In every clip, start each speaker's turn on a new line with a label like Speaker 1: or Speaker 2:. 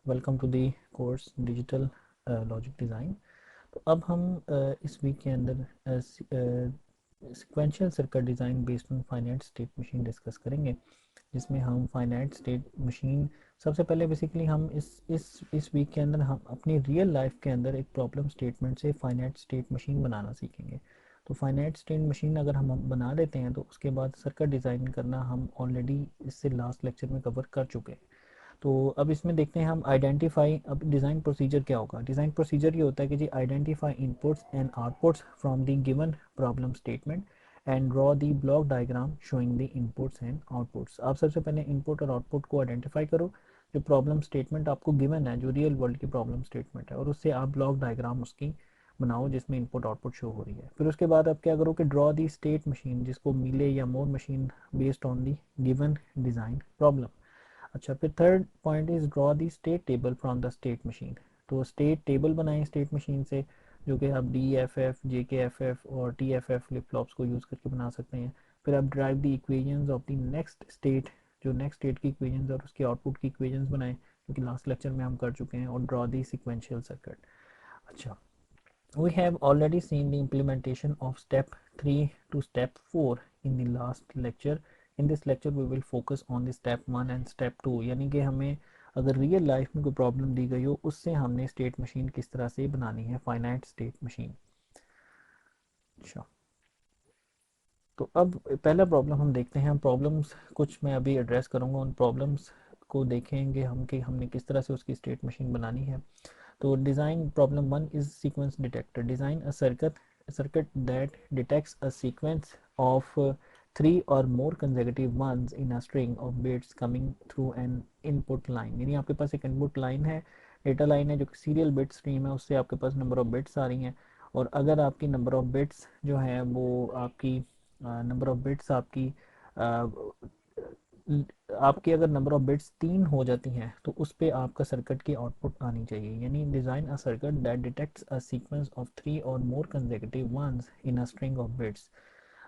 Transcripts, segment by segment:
Speaker 1: Welcome to the course digital logic design. तो अब हम इस वीक के अंदर sequential circuit design based on finite state machine discuss करेंगे, जिसमें हम फाइनाइट स्टेट मशीन सबसे पहले बेसिकली हम इस वीक के अंदर हम अपनी रियल लाइफ के अंदर एक प्रॉब्लम स्टेटमेंट से फाइनाइट स्टेट मशीन बनाना सीखेंगे। तो फाइनाइट स्टेट मशीन अगर हम बना लेते हैं तो उसके बाद सर्किट डिज़ाइन करना हम ऑलरेडी इससे लास्ट लेक्चर में कवर कर चुके हैं। तो अब इसमें देखते हैं हम आइडेंटिफाई। अब डिज़ाइन प्रोसीजर क्या होगा? डिज़ाइन प्रोसीजर ये होता है कि जी identify inputs and outputs from the given problem statement and draw the block diagram showing the inputs and outputs. आप सबसे पहले इनपुट और आउटपुट को आइडेंटिफाई करो। जो प्रॉब्लम स्टेटमेंट आपको गिवन है, जो रियल वर्ल्ड की प्रॉब्लम स्टेटमेंट है, और उससे आप ब्लॉक डायग्राम उसकी बनाओ जिसमें इनपुट आउटपुट शो हो रही है। फिर उसके बाद आप क्या करो कि ड्रॉ दी स्टेट मशीन, जिसको मिले या Moore machine based on the given design problem. अच्छा, फिर third point is draw the state table from the state machine. तो स्टेट टेबल बनाएं स्टेट मशीन से, जो कि आप D F F, J K F F और T F F flip flops को यूज़ करके बना सकते हैं। फिर आप derive the equations of the next state, जो नेक्स्ट स्टेट की इक्वेशंस और उसके आउटपुट की इक्वेशंस बनाएं, जो कि लास्ट लेक्चर में हम कर चुके हैं। और ड्रॉ दी सिक्वेंशियल सर्किट। अच्छा, we have already seen the implementation of step 3 to step 4 in the last lecture. In this lecture we will focus on the step 1 and step 2, यानी कि हमें अगर रियल लाइफ में कोई problem दी गई हो उससे हमने स्टेट मशीन किस तरह से बनानी है, फाइनाइट स्टेट मशीन। अच्छा, तो अब पहला प्रॉब्लम हम देखते हैं। प्रॉब्लम्स कुछ मैं अभी एड्रेस करूंगा, उन प्रॉब्लम्स को देखेंगे हम कि हमने किस तरह से उसकी स्टेट मशीन बनानी है। तो design problem one is sequence detector. Design a circuit that detects a sequence of three or more consecutive ones in a string of bits coming through an input line। यानी आपके पास एक input line है, data line है, जो कि serial bit stream है, उससे आपके पास नंबर ऑफ बिट्स आ रही हैं। और अगर आपकी नंबर ऑफ बिट्स जो है वो आपकी नंबर ऑफ बिट्स आपकी अगर नंबर ऑफ बिट्स 3 हो जाती हैं तो उस पे आपका सर्किट की आउटपुट आनी चाहिए। यानी design a circuit that detects a sequence of 3 और more consecutive ones in a string of bits.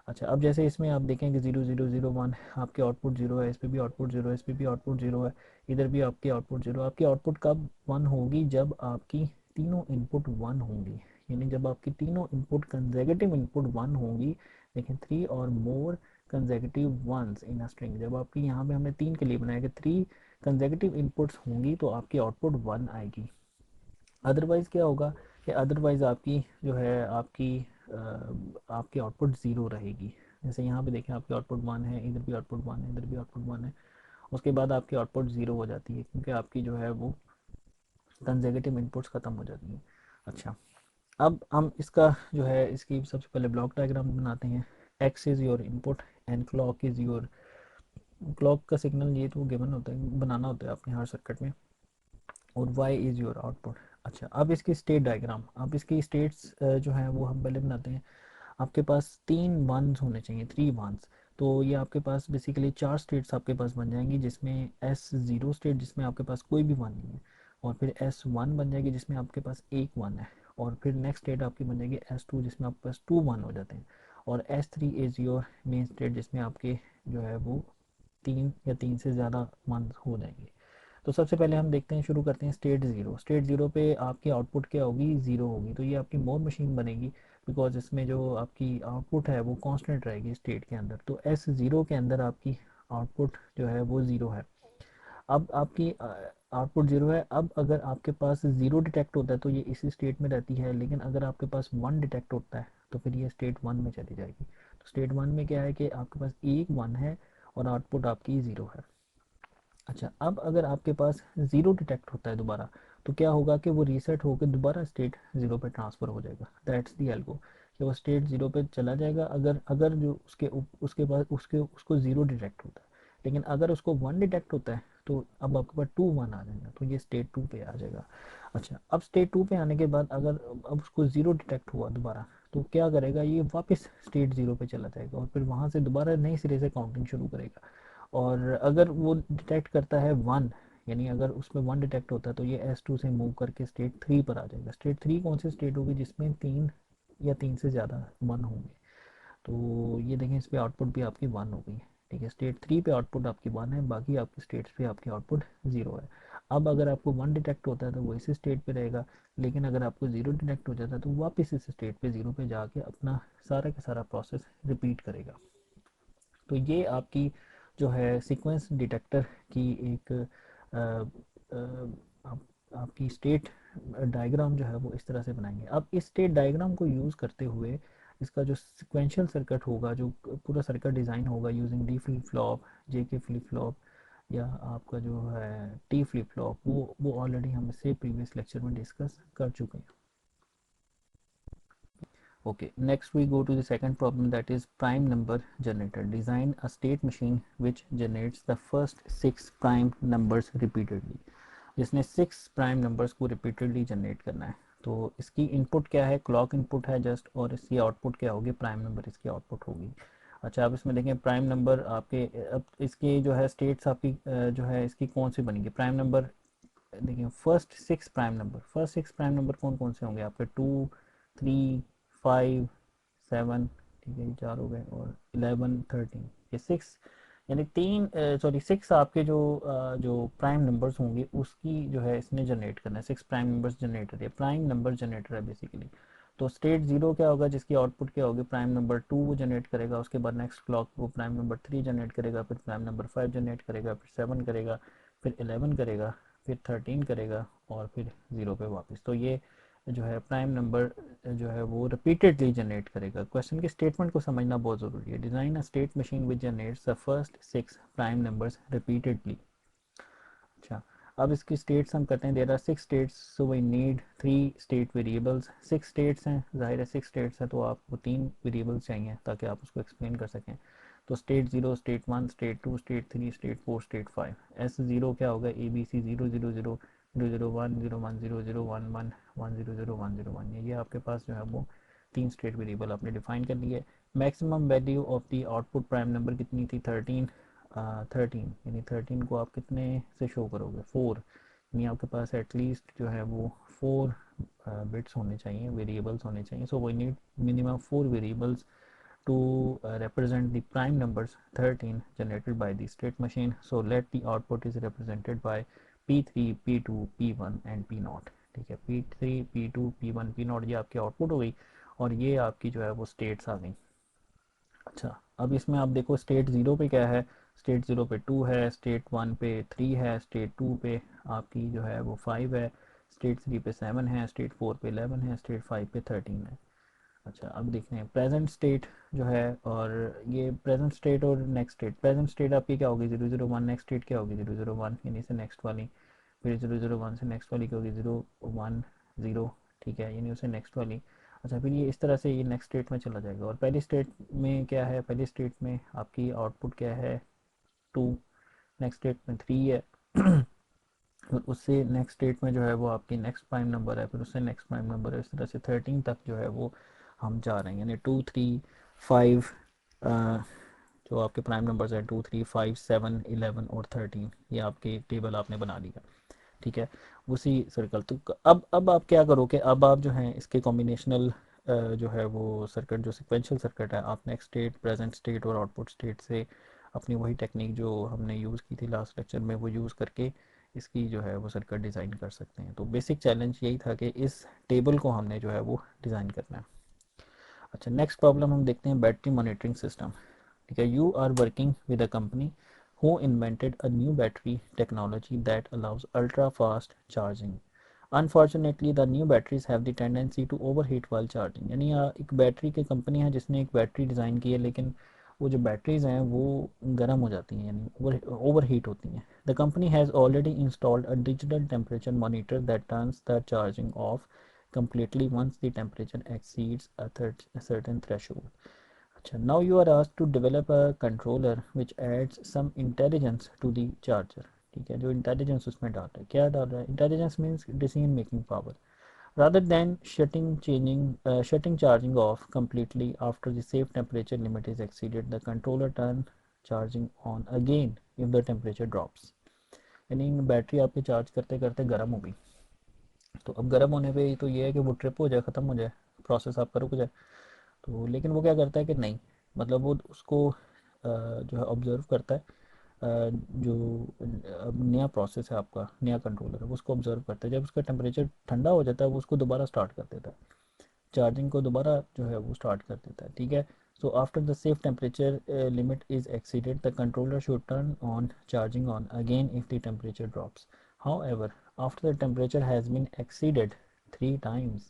Speaker 1: अच्छा, अब जैसे इसमें आप देखें कि 0001 आपके आउटपुट 0 है, इस पर भी आउटपुट 0 है, इस पर भी आउटपुट 0 है, इधर भी आपकी आउटपुट 0। आपकी आउटपुट कब 1 होगी? जब आपकी तीनों इनपुट 1 होंगी। यानी जब आपकी तीनों इनपुट कंसेक्यूटिव इनपुट 1 होंगी, लेकिन 3 और more consecutive ones in a string, जब आपकी यहाँ पे हमने 3 के लिए बनाया कि 3 कंसेक्यूटिव इनपुट्स होंगी तो आपकी आउटपुट 1 आएगी। अदरवाइज़ क्या होगा कि अदरवाइज़ आपकी जो है आपकी आउटपुट ज़ीरो रहेगी। जैसे यहाँ पे देखें, आपकी आउटपुट 1 है, इधर भी आउटपुट 1 है, इधर भी आउटपुट 1 है, उसके बाद आपकी आउटपुट ज़ीरो हो जाती है क्योंकि आपकी जो है वो कंसेक्यूटिव इनपुट्स ख़त्म हो जाती हैं। अच्छा, अब हम इसका जो है इसकी सबसे पहले ब्लॉक डायग्राम बनाते हैं। X is your input and clock is your, clock का सिग्नल ये तो गिवन होता है, बनाना होता है अपने हर सर्किट में। और वाई इज़ योर आउटपुट। अच्छा, अब इसकी स्टेट डायग्राम, अब इसकी स्टेट्स जो है वो हम पहले बनाते हैं। आपके पास 3 वंस होने चाहिए, 3 वंस। तो ये आपके पास बेसिकली 4 स्टेट्स आपके पास बन जाएंगी, जिसमें S0 स्टेट जिसमें आपके पास कोई भी वन नहीं है, और फिर S1 बन जाएगी जिसमें आपके पास एक वन है, और फिर नेक्स्ट स्टेट आपकी बन जाएगी S2 जिसमें आपके पास 2 वन हो जाते हैं, और S3 is your main state जिसमें आपके जो है वो 3 या 3 से ज़्यादा वन हो जाएंगे। तो सबसे पहले हम देखते हैं, शुरू करते हैं स्टेट ज़ीरो। स्टेट ज़ीरो पे आपकी आउटपुट क्या होगी? ज़ीरो होगी। तो ये आपकी मोर मशीन बनेगी, बिकॉज इसमें जो आपकी आउटपुट है वो कांस्टेंट रहेगी स्टेट के अंदर। तो S0 के अंदर आपकी आउटपुट जो है वो ज़ीरो है। अब आपकी आउटपुट ज़ीरो है। अब अगर आपके पास ज़ीरो डिटेक्ट होता है तो ये इसी स्टेट में रहती है, लेकिन अगर आपके पास वन डिटेक्ट होता है तो फिर ये स्टेट वन में चली जाएगी। तो स्टेट वन में क्या है कि आपके पास एक वन है और आउटपुट आपकी ज़ीरो है। अच्छा, अब अगर आपके पास ज़ीरो डिटेक्ट होता है दोबारा, तो क्या होगा कि वो रीसेट होकर दोबारा स्टेट ज़ीरो पे ट्रांसफ़र हो जाएगा। दैट्स दी एल्गो, कि वो स्टेट ज़ीरो पे चला जाएगा अगर अगर जो उसके पास उसको ज़ीरो डिटेक्ट होता है। लेकिन अगर उसको वन डिटेक्ट होता है तो अब आपके पास टू वन आ जाएगा, तो ये स्टेट टू पे आ जाएगा। अच्छा, अब स्टेट टू पे आने के बाद अगर अब उसको ज़ीरो डिटेक्ट हुआ दोबारा, तो क्या करेगा? ये वापस स्टेट ज़ीरो पे चला जाएगा और फिर वहाँ से दोबारा नई सिरे से काउंटिंग शुरू करेगा। और अगर वो डिटेक्ट करता है वन, यानी अगर उसमें वन डिटेक्ट होता है तो ये S2 से मूव करके स्टेट थ्री पर आ जाएगा। स्टेट थ्री कौन सी स्टेट होगी? जिसमें 3 या 3 से ज़्यादा वन होंगे। तो ये देखें, इस पर आउटपुट भी आपकी वन हो गई है। ठीक है, स्टेट थ्री पे आउटपुट आपकी वन है, बाकी आपकी स्टेट्स पे आपकी आउटपुट ज़ीरो है। अब अगर आपको 1 डिटेक्ट होता है तो वो इसी स्टेट पे रहेगा, लेकिन अगर आपको 0 डिटेक्ट हो जाता है तो वापस इस स्टेट पे 0 पे जाके अपना सारा का सारा प्रोसेस रिपीट करेगा। तो ये आपकी जो है सीक्वेंस डिटेक्टर की एक आपकी स्टेट डायग्राम जो है वो इस तरह से बनाएंगे। अब इस स्टेट डायग्राम को यूज़ करते हुए इसका जो सिक्वेंशियल सर्किट होगा, जो पूरा सर्किट डिज़ाइन होगा यूजिंग डी फ्लिप फ्लॉप, जे के फ्लिप फ्लॉप या आपका जो है टी फ्लिप फ्लॉप, वो ऑलरेडी हम इससे प्रीवियस लेक्चर में डिस्कस कर चुके हैं। Okay, next we go to the second problem, that is prime number generator. Design a state machine which generates the first 6 prime numbers repeatedly. जिसने 6 prime numbers को repeatedly generate करना है। तो इसकी इनपुट क्या है, क्लॉक इनपुट है just, और इसकी आउटपुट क्या होगी, प्राइम नंबर इसकी आउटपुट होगी। अच्छा, अब इसमें देखें प्राइम नंबर आपके, अब इसकी जो है स्टेट्स आपकी जो है इसकी कौन सी बनेगी प्राइम नंबर। देखिए फर्स्ट सिक्स प्राइम नंबर कौन कौन से होंगे आपके, 2, 3, 5, 7, ठीक है ये 4 हो गए, और 11, 13, ये 6, यानी तीन सॉरी 6 आपके जो प्राइम नंबर्स होंगे उसकी जो है इसने जनरेट करना है। 6 प्राइम नंबर्स जनरेटर, ये प्राइम नंबर जनरेटर है बेसिकली। तो स्टेट 0 क्या होगा, जिसकी आउटपुट क्या होगी, प्राइम नंबर 2 वो जनरेट करेगा, उसके बाद नेक्स्ट क्लॉक वो प्राइम नंबर 3 जनरेट करेगा, फिर प्राइम नंबर 5 जनरेट करेगा, फिर 7 करेगा, फिर 11 करेगा, फिर 13 करेगा, और फिर 0 पे वापस। तो ये जो है प्राइम नंबर जो है वो रिपीटेडली जनरेट करेगा। क्वेश्चन के स्टेटमेंट को समझना बहुत ज़रूरी है। Design a state machine which generates the first 6 prime numbers repeatedly. अच्छा, अब इसकी स्टेट्स हम करते हैं। There are 6 states, so we need 3 state variables. 6 states हैं, जाहिर है 6 स्टेट्स हैं तो आपको 3 वेरिएबल्स चाहिए ताकि आप उसको एक्सप्लेन कर सकें। तो state 0, state 1, state 2, state 3, state 4, state 5। S 0 क्या होगा, ए बी सी 0 0 0 0 0 1 0 1 0 0 1 1 1 0 0 1 0 1, ये आपके पास जो है वो 3 स्टेट वेरिएबल आपने डिफाइन कर लिए। Maximum value of the output prime number कितनी थी, 13। 13, यानी 13 को आप कितने से शो करोगे, 4, यानी आपके पास एटलीस्ट जो है वो 4 बिट्स होने चाहिए, वेरिएबल्स होने चाहिए। So we need minimum 4 variables to represent the prime numbers 13 generated by the state machine. So let the output is represented by P3, P2, P1 and P0। ठीक है, P3, P2, P1, P0 ये आपकी output हो गई, और ये आपकी जो है वो स्टेट्स आ गई। अच्छा, अब इसमें आप देखो स्टेट 0 पे क्या है, स्टेट 0 पे 2 है, स्टेट 1 पे 3 है, स्टेट 2 पे आपकी जो है वो 5 है, स्टेट 3 पे 7 है, स्टेट 4 पे 11 है, स्टेट 5 पे 13 है। अच्छा, अब देखते हैं प्रेजेंट स्टेट जो है, और ये प्रेजेंट स्टेट और नेक्स्ट स्टेट। प्रेजेंट स्टेट आपकी क्या होगी, 0 0 1, नेक्स्ट स्टेट क्या होगी 0 0 1, यानी से नेक्स्ट वाली, फिर 0 0 1 से नेक्स्ट वाली क्या होगी 0 1 0, ठीक है, यानी उसे नेक्स्ट वाली। अच्छा, फिर ये इस तरह से ये नेक्स्ट स्टेट में चला जाएगा। और पहली स्टेट में क्या है, पहली स्टेट में आपकी आउटपुट क्या है 2, नेक्स्ट स्टेट में 3 है फिर उससे नेक्स्ट स्टेट में जो है वो आपकी नेक्स्ट प्राइम नंबर है, फिर उससे नेक्स्ट प्राइम नंबर है, इस तरह से 13 तक जो है वो हम जा रहे हैं, यानी 2, 3, 5 जो आपके प्राइम नंबर्स हैं 2, 3, 5, 7, 11 और 13, ये आपके टेबल आपने बना लिया। ठीक है, उसी सर्कल तो अब आप क्या करोगे, अब आप जो है इसके कॉम्बिनेशनल जो है वो सर्किट, जो सिक्वेंशियल सर्किट है, आप नेक्स्ट स्टेट, प्रेजेंट स्टेट और आउटपुट स्टेट से अपनी वही टेक्निक जो हमने यूज़ की थी लास्ट लेक्चर में वो यूज़ करके इसकी जो है वो सर्किट डिज़ाइन कर सकते हैं। तो बेसिक चैलेंज यही था कि इस टेबल को हमने जो है वो डिज़ाइन करना है। अच्छा, नेक्स्ट प्रॉब्लम हम देखते हैं, बैटरी मॉनिटरिंग सिस्टम। ठीक है, you are working with a company who invented a new battery technology that allows ultra fast charging. Unfortunately, the new batteries have the tendency to overheat while charging। यानी एक battery की company है जिसने एक battery design की है, लेकिन वो जो बैटरीज हैं वो गर्म हो जाती हैं, यानी ओवर हीट होती हैं। The company has already installed a digital temperature monitor that turns the charging of completely once the temperature exceeds a certain threshold। अच्छा, now you are asked to develop a controller which adds some intelligence to the charger। ठीक है, जो intelligence उसमें डाल रहा है, क्या डाल रहा है, intelligence means decision making power. rather than shutting charging off completely after the safe temperature limit is exceeded, the controller turn charging on again if the temperature drops। यानी बैटरी आपकी चार्ज करते करते गर्म हो गई, तो अब गर्म होने पे तो ये है कि वो ट्रिप हो जाए, ख़त्म हो जाए, प्रोसेस आपका रुक जाए। तो लेकिन वो क्या करता है कि नहीं, मतलब वो उसको जो है ऑब्जर्व करता है, जो अब नया प्रोसेस है आपका, नया कंट्रोलर है, वो उसको ऑब्जर्व करता है। जब उसका टेम्परेचर ठंडा हो जाता है वो उसको दोबारा स्टार्ट कर देता है, चार्जिंग को दोबारा जो है वो स्टार्ट कर देता है, ठीक है। So after the safe temperature limit is exceeded the controller should turn on charging on again if the temperature drops. However after the temperature has been exceeded 3 times,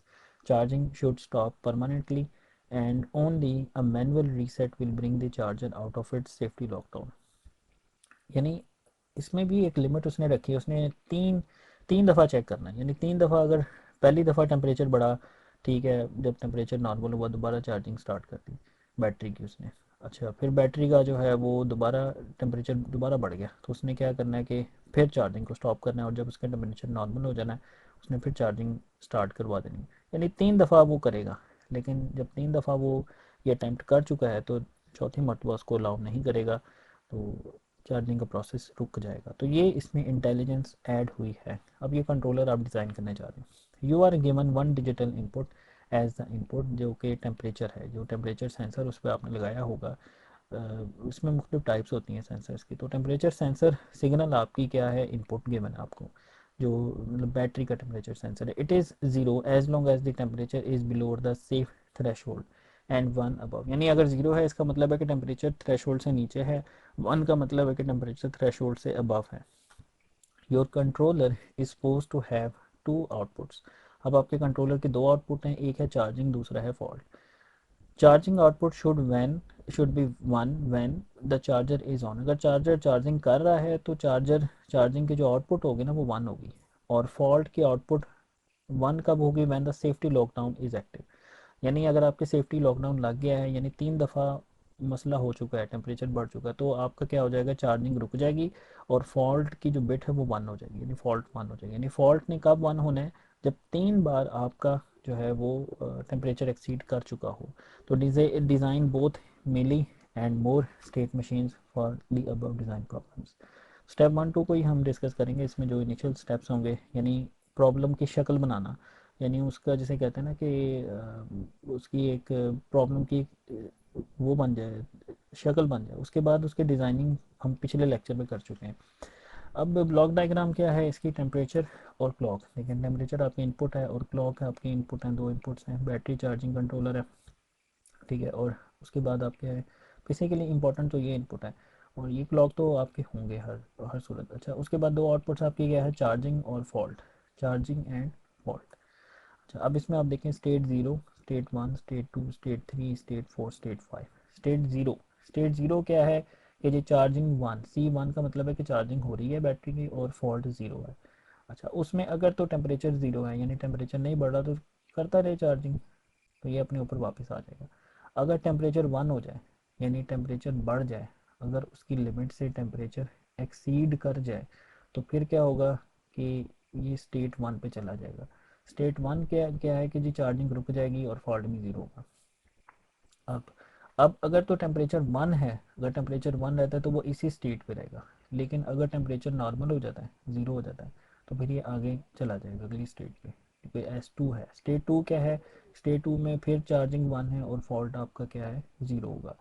Speaker 1: charging should stop permanently and only a manual reset will bring the charger out of its safety lockdown। यानी इसमें भी एक limit उसने रखी है, उसने तीन तीन दफ़ा चेक करना है, यानी 3 दफ़ा, अगर पहली दफ़ा टेम्परेचर बढ़ा, ठीक है, जब टेम्परेचर नॉर्मल हुआ दोबारा चार्जिंग स्टार्ट कर दी बैटरी की उसने। अच्छा, फिर बैटरी का जो है वो दोबारा टेम्परेचर दोबारा बढ़ गया तो उसने क्या करना है कि फिर चार्जिंग को स्टॉप करना है, और जब उसका टेम्परेचर नॉर्मल हो जाना है उसने फिर चार्जिंग स्टार्ट करवा देनी है। यानी 3 दफ़ा वो करेगा, लेकिन जब 3 दफ़ा वो ये अटैम्प्ट कर चुका है तो चौथी मरतबा उसको अलाउ नहीं करेगा, तो चार्जिंग का प्रोसेस रुक जाएगा। तो ये इसमें इंटेलिजेंस ऐड हुई है। अब ये कंट्रोलर आप डिज़ाइन करने जा रहे हैं। You are given one digital input as the input, जो कि टेम्परेचर है, जो टेम्परेचर सेंसर उस पर आपने लगाया होगा। उसमें मुख्तलिफ टाइप्स होती हैं सेंसर्स की। तो टेम्परेचर सेंसर सिग्नल आपकी क्या है, इनपुट गिवन है आपको, जो मतलब बैटरी का टेम्परेचर सेंसर है। It is zero as long as the temperature is below the safe threshold and 1 above. यानी अगर ज़ीरो है इसका मतलब है कि टेम्परेचर थ्रेश होल्ड से नीचे है, 1 का मतलब है कि टेम्परेचर थ्रेश होल्ड से अबव है। Your controller is suppose to have 2 outputs. अब आपके कंट्रोलर के 2 आउटपुट हैं, एक है चार्जिंग, दूसरा है fault. Charging output should be 1 when the charger is on. अगर चार्जर चार्जिंग कर रहा है तो चार्जिंग की जो आउटपुट होगी ना वो 1 होगी, और फॉल्ट की आउटपुट 1 कब होगी, when the safety lockdown is active. यानी अगर आपके सेफ्टी लॉकडाउन लग गया है, यानी 3 दफ़ा मसला हो चुका है, टेम्परेचर बढ़ चुका है, तो आपका क्या हो जाएगा, चार्जिंग रुक जाएगी और फॉल्ट की जो बिट है वो 1 हो जाएगी, यानी फॉल्ट 1 हो जाएगी। यानी फॉल्ट ने कब 1 होना है, जब 3 बार आपका जो है वो टेम्परेचर एक्सीड कर चुका हो। तो design both Mealy and Moore state machines for the above design problems. Step 1 2 को ही हम डिस्कस करेंगे। इसमें जो इनिशियल स्टेप्स होंगे, यानी प्रॉब्लम की शक्ल बनाना, यानी उसका जिसे कहते हैं ना कि उसकी एक प्रॉब्लम की वो बन जाए, शक्ल बन जाए। उसके बाद उसके डिज़ाइनिंग हम पिछले लेक्चर में कर चुके हैं। अब ब्लॉक डायग्राम क्या है इसकी, टेम्परेचर और क्लॉक। लेकिन टेम्परेचर आपकी इनपुट है और क्लॉक है आपकी इनपुट हैं, 2 इनपुट्स हैं, बैटरी चार्जिंग कंट्रोलर है, ठीक है। और उसके बाद आपके है बेसिकली इंपॉर्टेंट तो ये इनपुट है, और ये क्लॉक तो आपके होंगे हर सूरत। अच्छा, उसके बाद 2 आउटपुट्स आपकी क्या है, चार्जिंग और फॉल्ट, चार्जिंग एंड फॉल्ट। अच्छा, अब इसमें आप देखें state zero, state 1, state 2, state 3, state 4, state 5। State zero क्या है कि जी चार्जिंग 1, C1 का मतलब है कि चार्जिंग हो रही है बैटरी की और फॉल्ट ज़ीरो है। अच्छा, उसमें अगर तो टेम्परेचर ज़ीरो है, यानी टेम्परेचर नहीं बढ़ रहा, तो करता रहे चार्जिंग, तो ये अपने ऊपर वापस आ जाएगा। अगर टेम्परेचर 1 हो जाए, यानी टेम्परेचर बढ़ जाए, अगर उसकी लिमिट से टेम्परेचर एक्सीड कर जाए, तो फिर क्या होगा कि ये स्टेट 1 पे चला जाएगा। स्टेट 1 क्या क्या है कि जी चार्जिंग रुक जाएगी और फॉल्ट भी ज़ीरो होगा। अब अब अगर तो टेम्परेचर 1 है, अगर टेम्परेचर 1 रहता है तो वो इसी स्टेट पे रहेगा। लेकिन अगर टेम्परेचर नॉर्मल हो जाता है, ज़ीरो हो जाता है, तो फिर ये आगे चला जाएगा अगली स्टेट पे, क्योंकि S2 है। स्टेट 2 क्या है, स्टेट 2 में फिर चार्जिंग 1 है और फॉल्ट आपका क्या है, ज़ीरो होगा।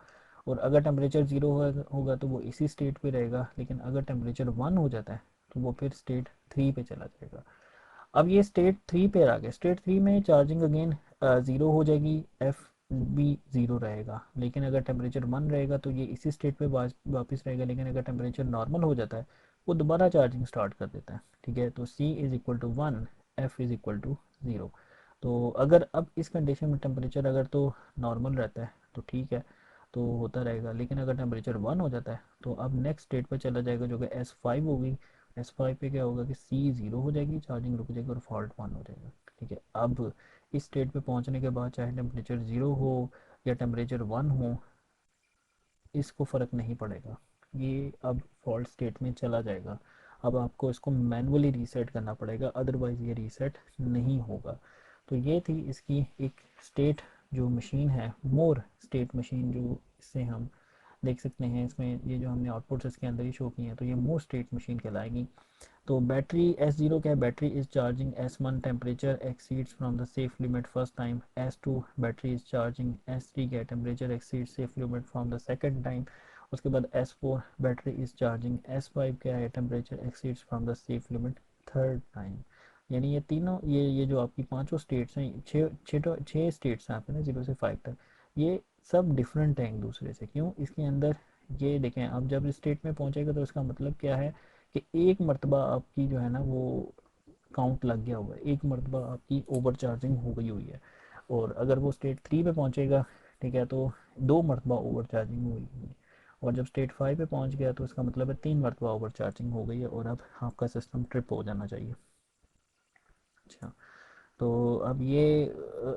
Speaker 1: और अगर टेम्परेचर ज़ीरो होगा तो वो इसी स्टेट पे रहेगा। लेकिन अगर टेम्परेचर 1 हो जाता है तो वो फिर स्टेट 3 पे चला जाएगा। अब ये स्टेट 3 पे आ गया, स्टेट 3 में चार्जिंग अगेन ज़ीरो हो जाएगी, एफ भी ज़ीरो रहेगा। लेकिन अगर टेम्परेचर 1 रहेगा तो ये इसी स्टेट पे वापस रहेगा। लेकिन अगर टेम्परेचर नॉर्मल हो जाता है वो दोबारा चार्जिंग स्टार्ट कर देता है, ठीक है। तो C is equal to 1, F is equal to zero. तो अगर अब इस कंडीशन में टेम्परेचर अगर तो नॉर्मल रहता है तो ठीक है, तो होता रहेगा। लेकिन अगर टेम्परेचर 1 हो जाता है तो अब नेक्स्ट स्टेट पर चला जाएगा, जो कि S5 होगी। S5 पे क्या होगा कि C ज़ीरो हो जाएगी, चार्जिंग रुक जाएगी और फॉल्ट 1 हो जाएगा, ठीक है। अब इस स्टेट पे पहुंचने के बाद चाहे टेम्परेचर ज़ीरो हो या टेम्परेचर 1 हो, इसको फ़र्क नहीं पड़ेगा, ये अब फॉल्ट स्टेट में चला जाएगा। अब आपको इसको मैनुअली रीसेट करना पड़ेगा, अदरवाइज़ ये रीसेट नहीं होगा। तो ये थी इसकी एक स्टेट जो मशीन है, मोर स्टेट मशीन, जो इससे हम देख सकते हैं। इसमें ये जो हमने आउटपुट्स इसके अंदर ही शो किए हैं, तो ये मोर स्टेट मशीन कहलाएगी। तो बैटरी S0 क्या है, battery is charging S1 temperature exceeds from the safe limit first time. S2 battery is charging S3 क्या है, temperature exceed safe limit from the second time. उसके बाद S4 battery is charging, S5 क्या है, temperature exceeds from the safe limit third time. यानी ये तीनों ये जो आपकी पांचों स्टेट्स हैं, छः स्टेट्स हैं आप ना 0 से 5 तक, ये सब डिफरेंट हैं एक दूसरे से। क्यों? इसके अंदर ये देखें, अब जब इस स्टेट में पहुंचेगा तो इसका मतलब क्या है कि एक मरतबा आपकी जो है ना वो काउंट लग गया हुआ है, एक मरतबा आपकी ओवर चार्जिंग हो गई हुई है। और अगर वो स्टेट 3 पे पहुंचेगा, ठीक है, तो 2 मरतबा ओवर चार्जिंग हुई है। और जब स्टेट 5 पे पहुंच गया तो इसका मतलब है 3 मरतबा ओवर चार्जिंग हो गई है और अब आपका सिस्टम ट्रिप हो जाना चाहिए। अच्छा, तो अब ये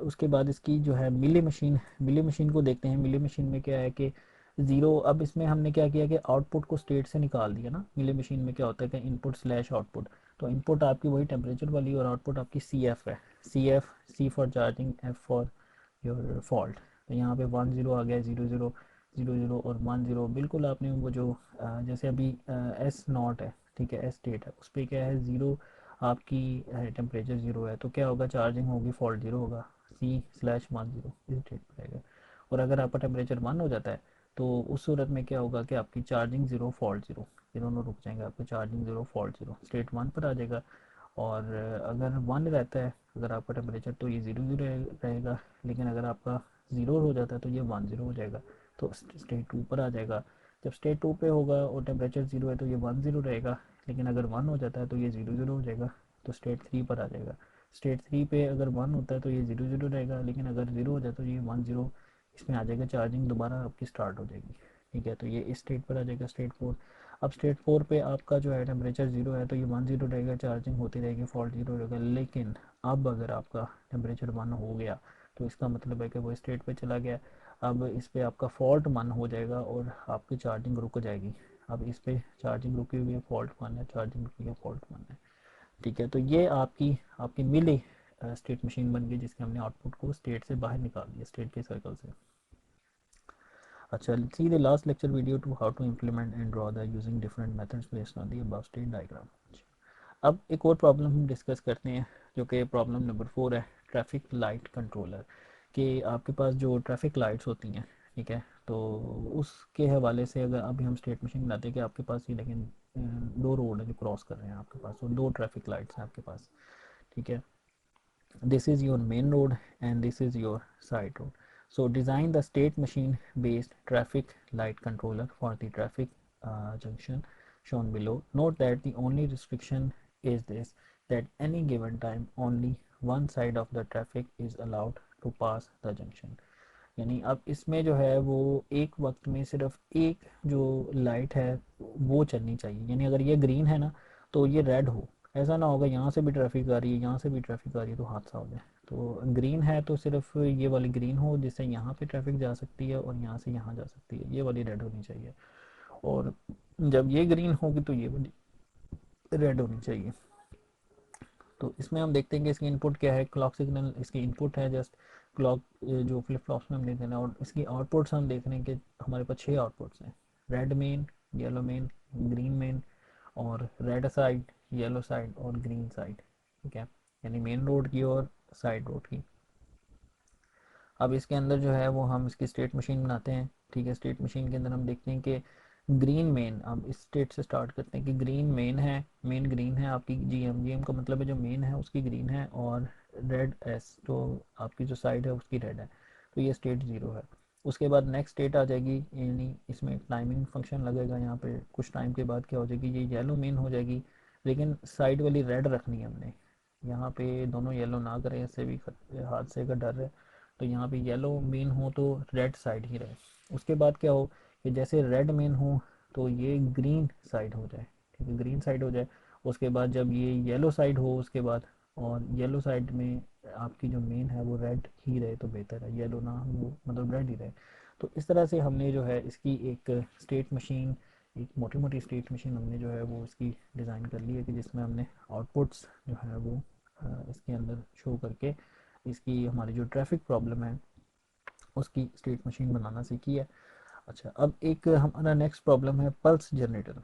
Speaker 1: उसके बाद इसकी जो है मिली मशीन को देखते हैं। मिली मशीन में क्या है कि ज़ीरो, अब इसमें हमने क्या किया कि आउटपुट को स्टेट से निकाल दिया ना। मिली मशीन में क्या होता है कि इनपुट स्लैश आउटपुट, तो इनपुट आपकी वही टेम्परेचर वाली और आउटपुट आपकी सी एफ है। C F, C for charging, F for your fault. तो यहाँ पे 1 0 आ गया, 0 0 0 0 और 1 0। बिल्कुल आपने वो जो जैसे अभी एस नॉट है, ठीक है, एस स्टेट है, उस पर क्या है, ज़ीरो आपकी टेम्परेचर ज़ीरो है तो क्या होगा, चार्जिंग होगी, फॉल्ट ज़ीरो होगा, C/10 इस डेट पर रहेगा। और अगर आपका टेम्परेचर 1 हो जाता है तो उस सूरत में क्या होगा कि आपकी चार्जिंग ज़ीरो, फॉल्ट ज़ीरो, ये दोनों रुक जाएंगे, आपका charging zero, fault zero, state 1 पर आ जाएगा। और अगर 1 रहता है अगर आपका टेम्परेचर तो ये 0 0 रहेगा, लेकिन अगर आपका 0 हो जाता है तो ये 1 0 हो जाएगा, तो स्टेट 2 पर आ जाएगा। जब स्टेट 2 पे होगा और टेम्परेचर 0 है तो ये 1 0 रहेगा, लेकिन अगर 1 हो जाता है तो ये 0 0 हो जाएगा, तो स्टेट 3 पर आ जाएगा। स्टेट 3 पे अगर 1 होता है तो ये 0 0 रहेगा, लेकिन अगर 0 हो जाए तो ये 1 0 इसमें आ जाएगा, चार्जिंग दोबारा आपकी स्टार्ट हो जाएगी। ठीक है, तो ये इस स्टेट पर आ जाएगा, स्टेट 4। अब स्टेट 4 पे आपका जो है टेम्परेचर 0 है तो ये 1 0 रहेगा, चार्जिंग होती रहेगी, फॉल्ट 0 रहेगा। लेकिन अब अगर आपका टेम्परेचर 1 हो गया तो इसका मतलब है कि वो स्टेट पे चला गया। अब इस पे आपका फॉल्ट 1 हो जाएगा और आपकी चार्जिंग रुक जाएगी। अब इस पे चार्जिंग रुकी हुई है, फॉल्ट 1 है, चार्जिंग रुकी है, फॉल्ट 1 है। ठीक है, तो ये आपकी आपकी मिली स्टेट मशीन बन गई जिसके हमने आउटपुट को स्टेट से बाहर निकाल दिया, स्टेट के सर्कल से। अच्छा, see the last lecture video to how to implement and draw the using different methods based on the above state diagram. अब एक और प्रॉब्लम हम डिस्कस करते हैं जो कि प्रॉब्लम नंबर 4 है, ट्रैफिक लाइट कंट्रोलर। कि आपके पास जो ट्रैफिक लाइट्स होती हैं, ठीक है, तो उसके हवाले से अगर अभी हम स्टेट मशीन बनाते हैं कि आपके पास ये लेकिन दो रोड है जो क्रॉस कर रहे हैं आपके पास, और दो ट्रैफिक लाइट्स हैं आपके पास, ठीक है, this is your main road and this is your side road. So design the state machine based traffic light controller for the traffic junction shown below. Note that the only restriction is this, that any given time only one side of the traffic is allowed to pass the junction. यानी अब इसमें जो है वो एक वक्त में सिर्फ एक जो लाइट है वो चलनी चाहिए। यानी अगर ये ग्रीन है ना तो ये रेड हो, ऐसा ना होगा यहाँ से भी ट्रैफिक आ रही है, यहाँ से भी ट्रैफिक आ रही है तो हादसा हो जाए। तो ग्रीन है तो सिर्फ ये वाली ग्रीन हो जिससे यहाँ पे ट्रैफिक जा सकती है और यहाँ से यहाँ जा सकती है, ये वाली रेड होनी चाहिए। और जब ये ग्रीन होगी तो ये वाली रेड होनी चाहिए। तो इसमें हम देखते हैं कि इसकी इनपुट क्या है, क्लॉक सिग्नल इसकी इनपुट है, जस्ट क्लॉक जो फ्लिप फ्लॉप्स में हमने देना है। और इसकी आउटपुट्स हम देख रहे हैं कि हमारे पास 6 आउटपुट्स हैं, red main, yellow main, green main, और रेड साइड, येलो साइड और ग्रीन साइड। ठीक है, यानी मेन रोड की और साइड रोड की। अब इसके अंदर जो है वो हम इसकी स्टेट मशीन बनाते हैं। ठीक है, स्टेट मशीन के अंदर हम देखते हैं कि ग्रीन मेन, अब इस स्टेट से स्टार्ट करते हैं कि ग्रीन मेन है, मेन ग्रीन है आपकी, जीएम, जीएम का मतलब है जो मेन है उसकी ग्रीन है, और रेड एस तो आपकी जो साइड है उसकी रेड है, तो ये स्टेट 0 है। उसके बाद नेक्स्ट स्टेट आ जाएगी, यानी इसमें टाइमिंग फंक्शन लगेगा यहाँ पे, कुछ टाइम के बाद क्या हो जाएगी, ये येलो मेन हो जाएगी, लेकिन साइड वाली रेड रखनी है हमने। यहाँ पे दोनों येलो ना करें, इससे भी हादसे का डर है, तो यहाँ पे येलो मेन हो तो रेड साइड ही रहे। उसके बाद क्या हो कि जैसे रेड मेन हो तो ये ग्रीन साइड हो जाए, ठीक है, ग्रीन साइड हो जाए। उसके बाद जब ये येलो साइड हो उसके बाद, और येलो साइड में आपकी जो मेन है वो रेड ही रहे तो बेहतर है, येलो ना हो मतलब रेड ही रहे। तो इस तरह से हमने जो है इसकी एक स्टेट मशीन, एक मोटी मोटी स्टेट मशीन हमने जो है वो इसकी डिज़ाइन कर ली है कि जिसमें हमने आउटपुट्स जो है वो इसके अंदर शो करके इसकी हमारी जो ट्रैफिक प्रॉब्लम है उसकी स्टेट मशीन बनाना सीखी है। अच्छा, अब एक हमारा नेक्स्ट प्रॉब्लम है पल्स जनरेटर,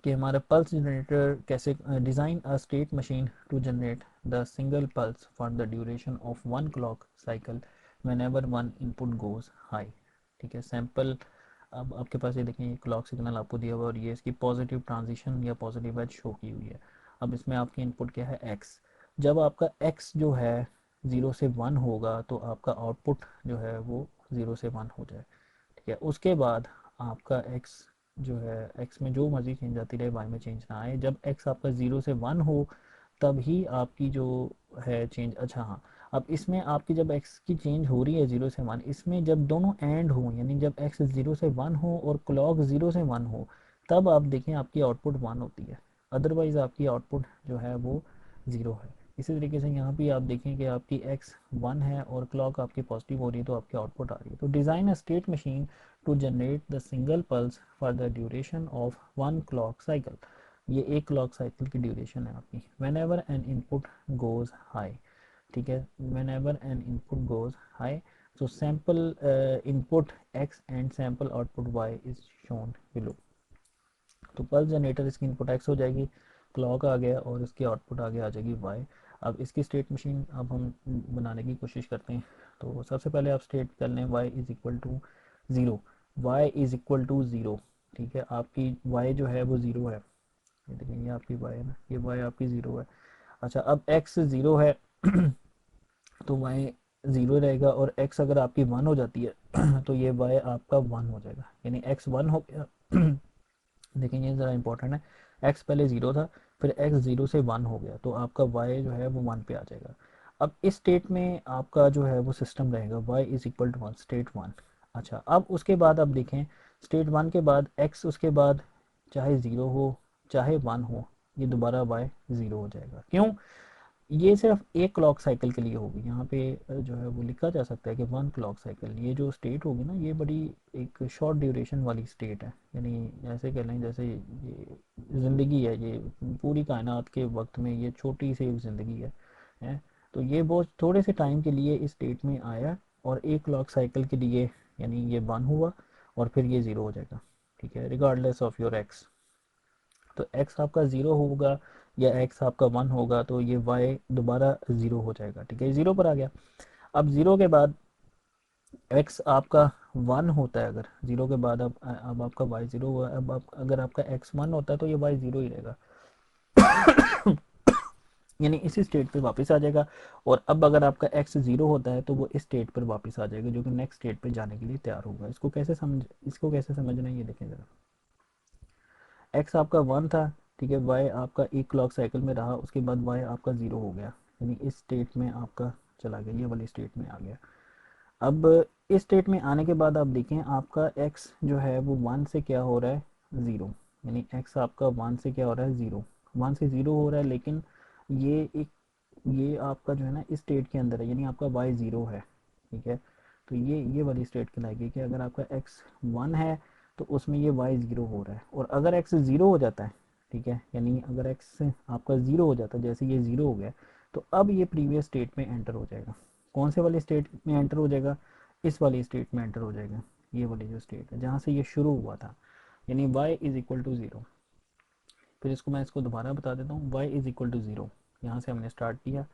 Speaker 1: कि हमारा पल्स जनरेटर कैसे design a state machine to generate the single pulse for the duration of one clock cycle whenever one input goes high. ठीक है, सैंपल अब आपके पास ये देखें, ये क्लॉक सिग्नल आपको दिया हुआ और ये इसकी पॉजिटिव ट्रांजिशन या पॉजिटिव एज शो की हुई है। अब इसमें आपकी इनपुट क्या है, एक्स। जब आपका एक्स जो है 0 से 1 होगा तो आपका आउटपुट जो है वो 0 से 1 हो जाए। ठीक है, उसके बाद आपका एक्स जो है, एक्स में जो मर्जी चेंज आती रहे, वाई में चेंज ना आए। जब एक्स आपका 0 से 1 हो तब ही आपकी जो है चेंज, अच्छा हाँ, अब इसमें आपकी जब एक्स की चेंज हो रही है 0 से 1, इसमें जब दोनों एंड हो, यानी जब एक्स 0 से 1 हो और क्लॉक 0 से 1 हो, तब आप देखें आपकी आउटपुट 1 होती है, अदरवाइज़ आपकी आउटपुट जो है वो 0 है। इसी तरीके से यहाँ भी आप देखें कि आपकी एक्स 1 है और क्लॉक आपकी पॉजिटिव हो रही है तो आपकी आउटपुट आ रही है। तो design a state machine to generate the single pulse for the duration of 1 clock cycle. ये एक क्लॉक साइकिल की ड्यूरेशन है आपकी। Whenever an input goes high, ठीक है, whenever an input goes high, so sample input x and sample output y is shown below। तो pulse generator इसकी input x हो जाएगी, क्लॉक आ गया और इसकी आउटपुट आगे आ जाएगी y। अब इसकी स्टेट मशीन अब हम बनाने की कोशिश करते हैं। तो सबसे पहले आप स्टेट कर लें y is equal to zero, y is equal to zero. ठीक है, आपकी y जो है वो ज़ीरो है, ये देखिए ये आपकी y है ना, ये y आपकी ज़ीरो है। अच्छा, अब x ज़ीरो है तो y ज़ीरो रहेगा, और x अगर आपकी 1 हो जाती है तो ये y आपका 1 हो जाएगा, यानी x 1 हो गया। देखें ये ज़रा इंपॉर्टेंट है, x पहले 0 था, फिर x 0 से 1 हो गया तो आपका y जो है वो 1 पे आ जाएगा। अब इस स्टेट में आपका जो है वो सिस्टम रहेगा y is equal to 1, state 1। अच्छा, अब उसके बाद आप देखें, स्टेट 1 के बाद x उसके बाद चाहे 0 हो चाहे 1 हो, ये दोबारा y 0 हो जाएगा। क्यों? ये सिर्फ एक क्लॉक साइकिल के लिए होगी। यहाँ पे जो है वो लिखा जा सकता है कि 1 क्लॉक साइकिल, ये जो स्टेट होगी ना ये बड़ी एक शॉर्ट ड्यूरेशन वाली स्टेट है, यानी ऐसे कह लें जैसे ये ज़िंदगी है, ये पूरी कायनात के वक्त में ये छोटी सी एक ज़िंदगी है। तो ये बहुत थोड़े से टाइम के लिए इस स्टेट में आया और एक क्लॉक साइकिल के लिए, यानी ये 1 हुआ और फिर ये 0 हो जाएगा। ठीक है, रिगार्डलेस ऑफ योर एक्स। तो x आपका 0 होगा या x आपका 1 होगा तो ये y दोबारा 0 हो जाएगा। ठीक है, 0 पर आ गया। अब 0 के बाद x आपका 1 होता है, अगर 0 के बाद अब आपका y 0 हुआ, अब अगर आपका x 1 होता है तो ये y 0 ही रहेगा, यानी इसी स्टेट पे वापस आ जाएगा। और अब अगर आपका x 0 होता है तो वो इस स्टेट पर वापस आ जाएगा जो कि नेक्स्ट स्टेट पे जाने के लिए तैयार होगा। इसको कैसे समझना है ये देखें ज़रा। एक्स आपका 1 था, ठीक है, वाई आपका एक क्लॉक साइकिल में रहा, उसके बाद वाई आपका 0 हो गया, यानी इस स्टेट में आपका चला गया, ये वाली स्टेट में आ गया। अब इस स्टेट में आने के बाद आप देखें आपका एक्स जो है वो 1 से क्या हो रहा है, 0, यानी एक्स आपका 1 से क्या हो रहा है, 0, 1 से 0 हो रहा है। लेकिन ये एक, ये आपका जो है ना इस स्टेट के अंदर है, यानी आपका वाई 0 है। ठीक है, तो ये वाली स्टेट कहलाएगी कि अगर आपका एक्स 1 है तो उसमें ये वाई 0 हो रहा है। और अगर एक्स 0 हो जाता है, ठीक है, यानी अगर एक्स आपका 0 हो जाता है, जैसे ये 0 हो गया, तो अब ये प्रीवियस स्टेट में एंटर हो जाएगा। कौन से वाली स्टेट में एंटर हो जाएगा, इस वाली स्टेट में एंटर हो जाएगा, ये वाली जो स्टेट है जहाँ से ये शुरू हुआ था, यानी y इज़ इक्वल टू 0। फिर मैं इसको दोबारा बता देता हूँ, y इज़ इक्वल टू 0, यहाँ से हमने स्टार्ट किया,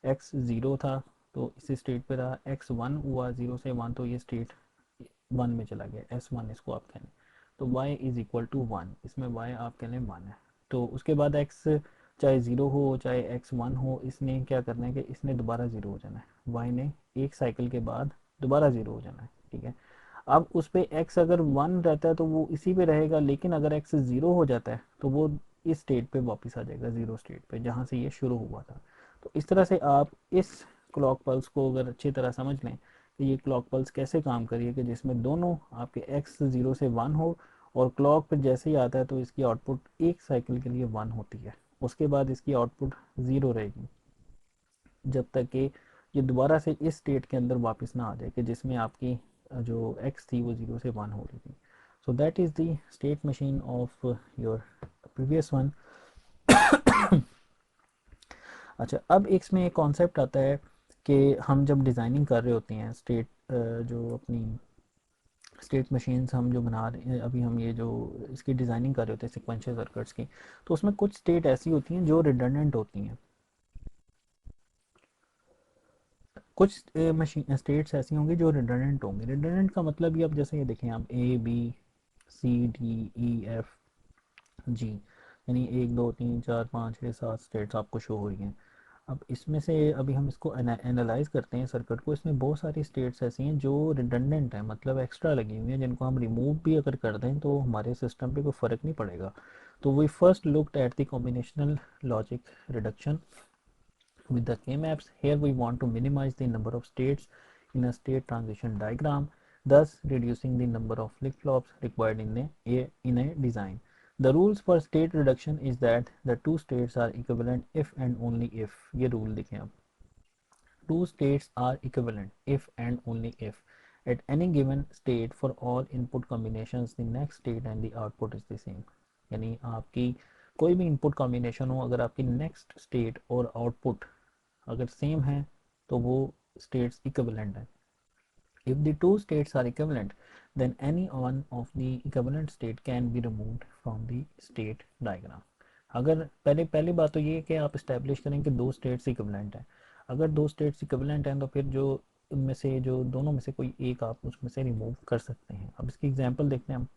Speaker 1: x 0 था तो इस स्टेट पे रहा, x 1 हुआ 0 से 1 तो ये स्टेट 1 में चला गया, S1 इसको आप कहें। तो y इज़ इक्वल टू 1, इसमें y आप कह लें 1 है। तो उसके बाद x चाहे 0 हो चाहे x 1 हो, इसने क्या करना है कि इसने दोबारा 0 हो जाना है, y ने एक साइकिल के बाद दोबारा 0 हो जाना है। ठीक है, अब उस पर x अगर 1 रहता है तो वो इसी पे रहेगा, लेकिन अगर x 0 हो जाता है तो वो इस स्टेट पे वापस आ जाएगा, 0 स्टेट पे जहाँ से ये शुरू हुआ था। तो इस तरह से आप इस क्लॉक पल्स को अगर अच्छी तरह समझ लें कि ये क्लॉक पल्स कैसे काम करिए, कि जिसमें दोनों आपके x 0 से 1 हो और क्लॉक पर जैसे ही आता है तो इसकी आउटपुट एक साइकिल के लिए 1 होती है, उसके बाद इसकी आउटपुट 0 रहेगी जब तक कि ये दोबारा से इस स्टेट के अंदर वापस ना आ जाए कि जिसमें आपकी जो x थी वो 0 से 1 हो रही थी। So that is the state machine of your previous one. अच्छा, अब इसमें एक कॉन्सेप्ट आता है कि हम जब डिज़ाइनिंग कर रहे होते हैं स्टेट, जो अपनी स्टेट मशीन्स हम जो बना रहे हैं अभी, हम ये जो इसकी डिज़ाइनिंग कर रहे होते हैं सिक्वेंशियल सर्किट्स की, तो उसमें कुछ स्टेट ऐसी होती हैं जो रिडंडेंट होती हैं, कुछ मशीन स्टेट्स ऐसी होंगी जो रिडंडेंट होंगी। रिडंडेंट का मतलब ये, अब जैसे ये देखें आप ए बी CDEFG, यानी 1 2 3 4 5 6 7 स्टेट्स आपको शो हो रही हैं। अब इसमें से अभी हम इसको एनालाइज करते हैं सर्किट को। इसमें बहुत सारी स्टेट्स ऐसी हैं जो रिडंडेंट हैं, मतलब एक्स्ट्रा लगी हुई हैं, जिनको हम रिमूव भी अगर कर दें तो हमारे सिस्टम पे कोई फ़र्क नहीं पड़ेगा। तो we first looked at the combinational logic reduction with the K-maps. Here we want to minimize the number of states in a state transition diagram, thus reducing the number of flip-flops required in a design. The rules for state reduction is that the two states are equivalent if and only if, ये rule देखें आप, two states are equivalent if and only if at any given state for all input combinations the next state and the output is the same। यानी आपकी कोई भी input combination हो, अगर आपकी नेक्स्ट स्टेट और आउटपुट अगर सेम है तो वो states equivalent है। If the two states are equivalent, then any one of the equivalent state can be removed from the state diagram। अगर पहले पहली बात तो ये है कि आप इस्टेब्लिश करें कि दो स्टेट्स इक्विवेलेंट हैं। अगर दो स्टेट्स इक्विवेलेंट हैं तो फिर जो इनमें से जो दोनों में से कोई एक आप उसमें से रिमूव कर सकते हैं। अब इसकी एग्जांपल देखते हैं हम।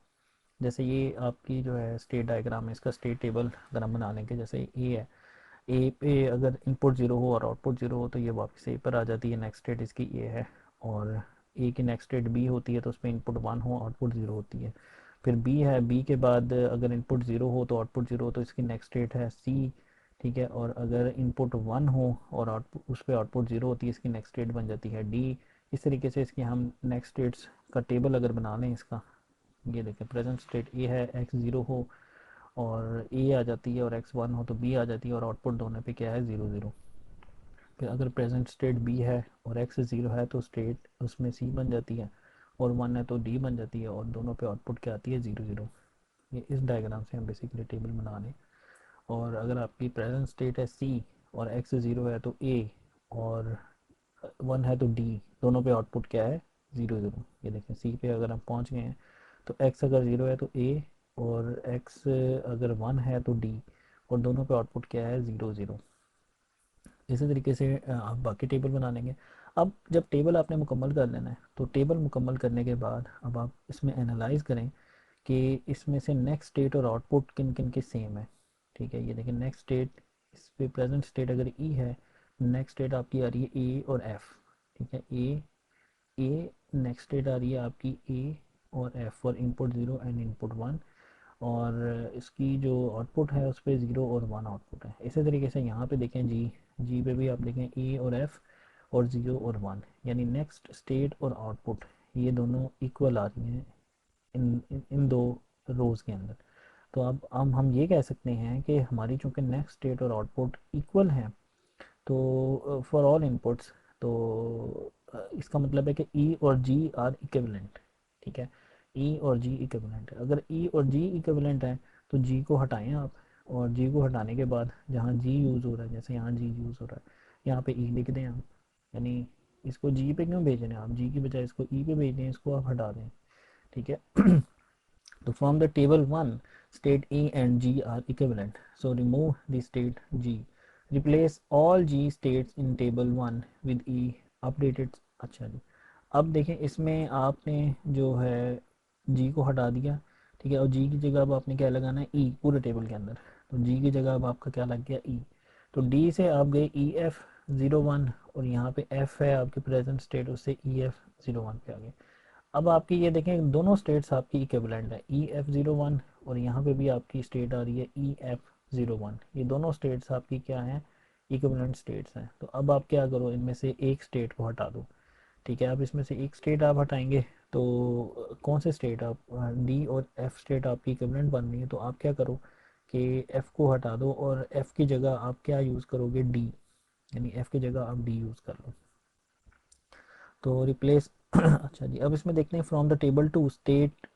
Speaker 1: जैसे ये आपकी जो है स्टेट डायग्राम है, इसका स्टेट टेबल अगर हम बना लेंगे, जैसे ए है, ए पे अगर इनपुट ज़ीरो हो और आउटपुट ज़ीरो हो तो ये वापस ए पर आ जाती है, नेक्स्ट स्टेट इसकी ए है। और ए की नेक्स्ट स्टेट बी होती है तो उस पर इनपुट वन हो, आउटपुट ज़ीरो होती है। फिर बी है, बी के बाद अगर इनपुट ज़ीरो हो तो आउटपुट ज़ीरो हो तो इसकी नेक्स्ट स्टेट है सी, ठीक है। और अगर इनपुट वन हो और आउटपुट उस पर आउटपुट ज़ीरो होती है, इसकी नेक्स्ट स्टेट बन जाती है डी। इस तरीके से इसकी हम नेक्स्ट स्टेट्स का टेबल अगर बना लें इसका, ये देखें प्रेजेंट स्टेट ए है, एक्स ज़ीरो हो और ए आ जाती है, और एक्स वन हो तो बी आ जाती है, और आउटपुट दोनों पे क्या है, ज़ीरो ज़ीरो। फिर अगर प्रेजेंट स्टेट बी है और एक्स ज़ीरो है तो स्टेट उसमें सी बन जाती है, और वन है तो डी बन जाती है, और दोनों पे आउटपुट क्या आती है, ज़ीरो ज़ीरो। ये इस डायग्राम से हम बेसिकली टेबल बना लें। और अगर आपकी प्रेजेंट स्टेट है सी और एक्स ज़ीरो है तो ए, और वन है तो डी, दोनों पे आउटपुट क्या है, ज़ीरो ज़ीरो। ये देखें सी पे अगर हम पहुंच गए हैं तो एक्स अगर ज़ीरो है तो ए, और एक्स अगर वन है तो डी, और दोनों पे आउटपुट क्या है, ज़ीरो ज़ीरो। इसी तरीके से आप बाकी टेबल बना लेंगे। अब जब टेबल आपने मुकम्मल कर लेना है तो टेबल मुकम्मल करने के बाद अब आप इसमें एनालाइज करें कि इसमें से नेक्स्ट स्टेट और आउटपुट किन किन के सेम है। ठीक है, ये देखिए नेक्स्ट स्टेट, इस पे प्रेजेंट स्टेट अगर ई है, नेक्स्ट स्टेट आपकी आ रही है ए और एफ। ठीक है, ए नेक्स्ट स्टेट आ रही है आपकी ए और F for input zero and input one, और इसकी जो आउटपुट है उस पर ज़ीरो और वन आउटपुट है। इसी तरीके से यहाँ पे देखें जी पे भी आप देखें ए और एफ और ज़ीरो और वन, यानी नेक्स्ट स्टेट और आउटपुट ये दोनों इक्वल आ रही हैं इन दो रोज़ के अंदर। तो अब हम ये कह सकते हैं कि हमारी चूँकि नेक्स्ट स्टेट और आउटपुट इक्वल हैं तो फॉर ऑल इनपुट्स, तो इसका मतलब है कि ई और जी आर इक्विवेलेंट। ठीक है, ई और जी इक्विवेलेंट है। अगर ई और जी इक्विवेलेंट है तो जी को हटाएं आप, और जी को हटाने के बाद जहाँ जी यूज़ हो रहा है, जैसे यहाँ जी यूज़ हो रहा है, यहाँ पे ई लिख दें आप। यानी इसको जी पे क्यों भेज रहे हैं आप, जी की बजाय इसको ई पे भेज दें, इसको आप हटा दें। ठीक है। तो from the table 1 state A and G are equivalent, so remove the state G, replace all G states in table 1 with E updated। अच्छा जी, अब देखें इसमें आपने जो है G को हटा दिया, ठीक है, और G की जगह अब आपने क्या लगाना है, E पूरे टेबल के अंदर। तो G की जगह अब आपका क्या लग गया, E। तो D से आप गए ई एफ ज़ीरो वन, और यहाँ पे F है आपके प्रेजेंट स्टेट, उससे ई एफ ज़ीरो वन पे आ गए। अब आपकी ये देखें दोनों स्टेट्स आपकी इक्विवेलेंट है, ई एफ ज़ीरो वन, और यहाँ पे भी आपकी स्टेट आ रही है ई एफ ज़ीरो वन। ये दोनों स्टेट्स आपकी क्या हैं, इक्विवेलेंट स्टेट्स हैं। तो अब आप क्या करो, इनमें से एक स्टेट को हटा दो। ठीक है, अब इसमें से एक स्टेट आप हटाएंगे तो कौन से स्टेट आप, डी और एफ स्टेट आपकी इक्विवेलेंट बन रही है, तो आप क्या करो कि एफ को हटा दो और एफ की जगह आप क्या यूज़ करोगे, डी, यानी एफ की जगह आप डी यूज़ कर लो। तो रिप्लेस अच्छा जी, अब इसमें देखते हैं from the table to state.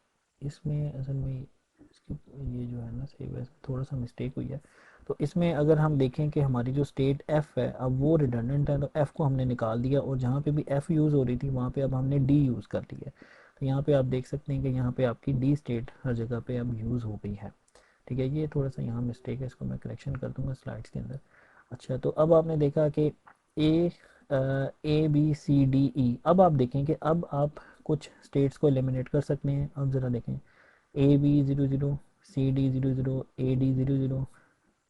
Speaker 1: इसमें असल में इसकी ये जो है ना सेव है, थोड़ा सा मिस्टेक हुई है। तो इसमें अगर हम देखें कि हमारी जो स्टेट एफ़ है अब वो रिडंडेंट है, तो एफ़ को हमने निकाल दिया, और जहाँ पे भी एफ़ यूज़ हो रही थी वहाँ पे अब हमने डी यूज़ कर दी है। तो यहाँ पे आप देख सकते हैं कि यहाँ पे आपकी डी स्टेट हर जगह पे अब यूज़ हो गई है। ठीक है, ये थोड़ा सा यहाँ मिस्टेक है, इसको मैं करेक्शन कर दूँगा स्लाइड्स के अंदर। अच्छा, तो अब आपने देखा कि A B C D E. अब आप देखें कि अब आप कुछ स्टेट्स को एलिमिनेट कर सकते हैं। अब ज़रा देखें, AB00, CD00, AD00,